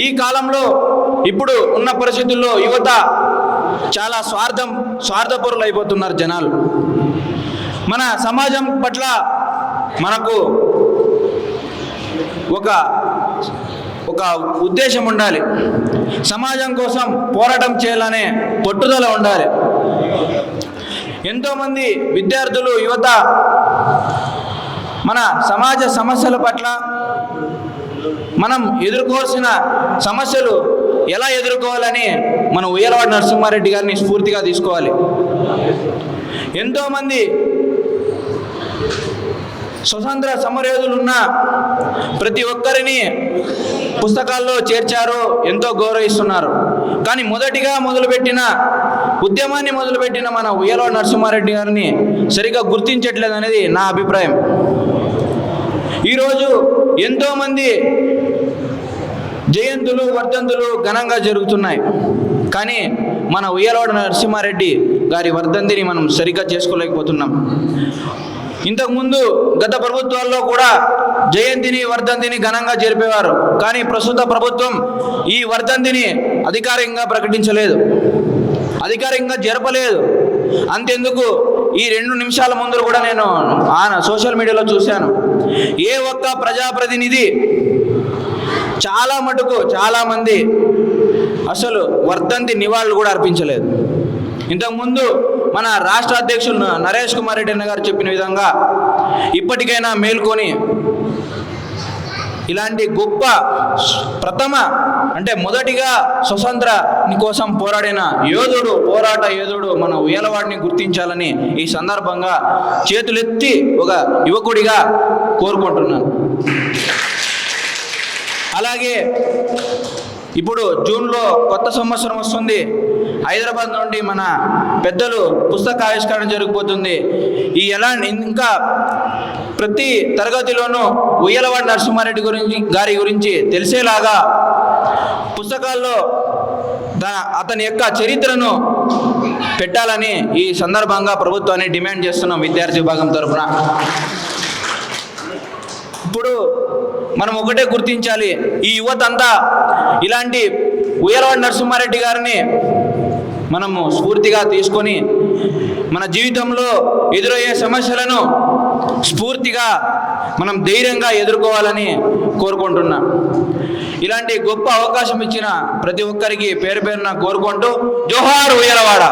Speaker 12: ఈ కాలంలో ఇప్పుడు ఉన్న పరిస్థితుల్లో యువత చాలా స్వార్థపరులు అయిపోతున్నారు జనాలు. మన సమాజం పట్ల మనకు ఒక ఉద్దేశం ఉండాలి. సమాజం కోసం పోరాటం చేయాలనే పట్టుదల ఉండాలి. ఎంతోమంది విద్యార్థులు, యువత మన సమాజ సమస్యల పట్ల, మనం ఎదుర్కోవాల్సిన సమస్యలు ఎలా ఎదుర్కోవాలని మన ఉయ్యాలవాడ నరసింహారెడ్డి గారిని స్ఫూర్తిగా తీసుకోవాలి. ఎంతోమంది స్వతంత్ర సమరయోధులున్న ప్రతి ఒక్కరిని పుస్తకాల్లో చేర్చారు, ఎంతో గౌరవిస్తున్నారు. కానీ మొదటిగా ఉద్యమాన్ని మొదలుపెట్టిన మన ఉయ్యాలవాడ నరసింహారెడ్డి గారిని సరిగ్గా గుర్తించట్లేదు అనేది నా అభిప్రాయం. ఈరోజు ఎంతోమంది జయంతులు, వర్ధంతులు ఘనంగా జరుగుతున్నాయి. కానీ మన ఉయ్యాలవాడ నరసింహారెడ్డి గారి వర్ధంతిని మనం సరిగ్గా చేసుకోలేకపోతున్నాం. ఇంతకుముందు గత ప్రభుత్వాల్లో కూడా జయంతిని, వర్ధంతిని ఘనంగా జరిపేవారు. కానీ ప్రస్తుత ప్రభుత్వం ఈ వర్ధంతిని అధికారికంగా ప్రకటించలేదు, అధికారికంగా జరపలేదు. అంతెందుకు, ఈ 2 నిమిషాల ముందు కూడా నేను సోషల్ మీడియాలో చూశాను, ఏ ఒక్క ప్రజాప్రతినిధి చాలామంది అసలు వర్ధంతి నివాళులు కూడా అర్పించలేదు. ఇంతకుముందు మన రాష్ట్ర అధ్యక్షులు నరేష్ కుమార్ రెడ్డి అన్న గారు చెప్పిన విధంగా ఇప్పటికైనా మేల్కొని ఇలాంటి గొప్ప ప్రథమ అంటే మొదటిగా స్వతంత్ర కోసం పోరాడిన యోధుడు, పోరాట యోధుడు మన ఉయ్యాలవాడిని గుర్తించాలని ఈ సందర్భంగా చేతులెత్తి ఒక యువకుడిగా కోరుకుంటున్నాను. అలాగే ఇప్పుడు జూన్లో కొత్త సంవత్సరం వస్తుంది. హైదరాబాద్ నుండి మన పెద్దలు పుస్తక ఆవిష్కరణ జరిగిపోతుంది. ఈ ఇంకా ప్రతి తరగతిలోనూ ఉయ్యాలవాడి నరసింహారెడ్డి గారి గురించి తెలిసేలాగా పుస్తకాల్లో అతని యొక్క చరిత్రను పెట్టాలని ఈ సందర్భంగా ప్రభుత్వాన్ని డిమాండ్ చేస్తున్నాం విద్యార్థి విభాగం తరఫున. ఇప్పుడు మనం ఒకటే గుర్తించాలి, ఈ యువత అంతా ఇలాంటి ఉయ్యాలవాడి నరసింహారెడ్డి గారిని మనము స్ఫూర్తిగా తీసుకొని మన జీవితంలో ఎదురయ్యే సమస్యలను స్ఫూర్తిగా మనం ధైర్యంగా ఎదుర్కోవాలని కోరుకుంటున్నాం. ఇలాంటి గొప్ప అవకాశం ఇచ్చిన ప్రతి ఒక్కరికి పేరు పేరున కోరుకుంటూ జోహార్ ఉయ్యాలవాడ.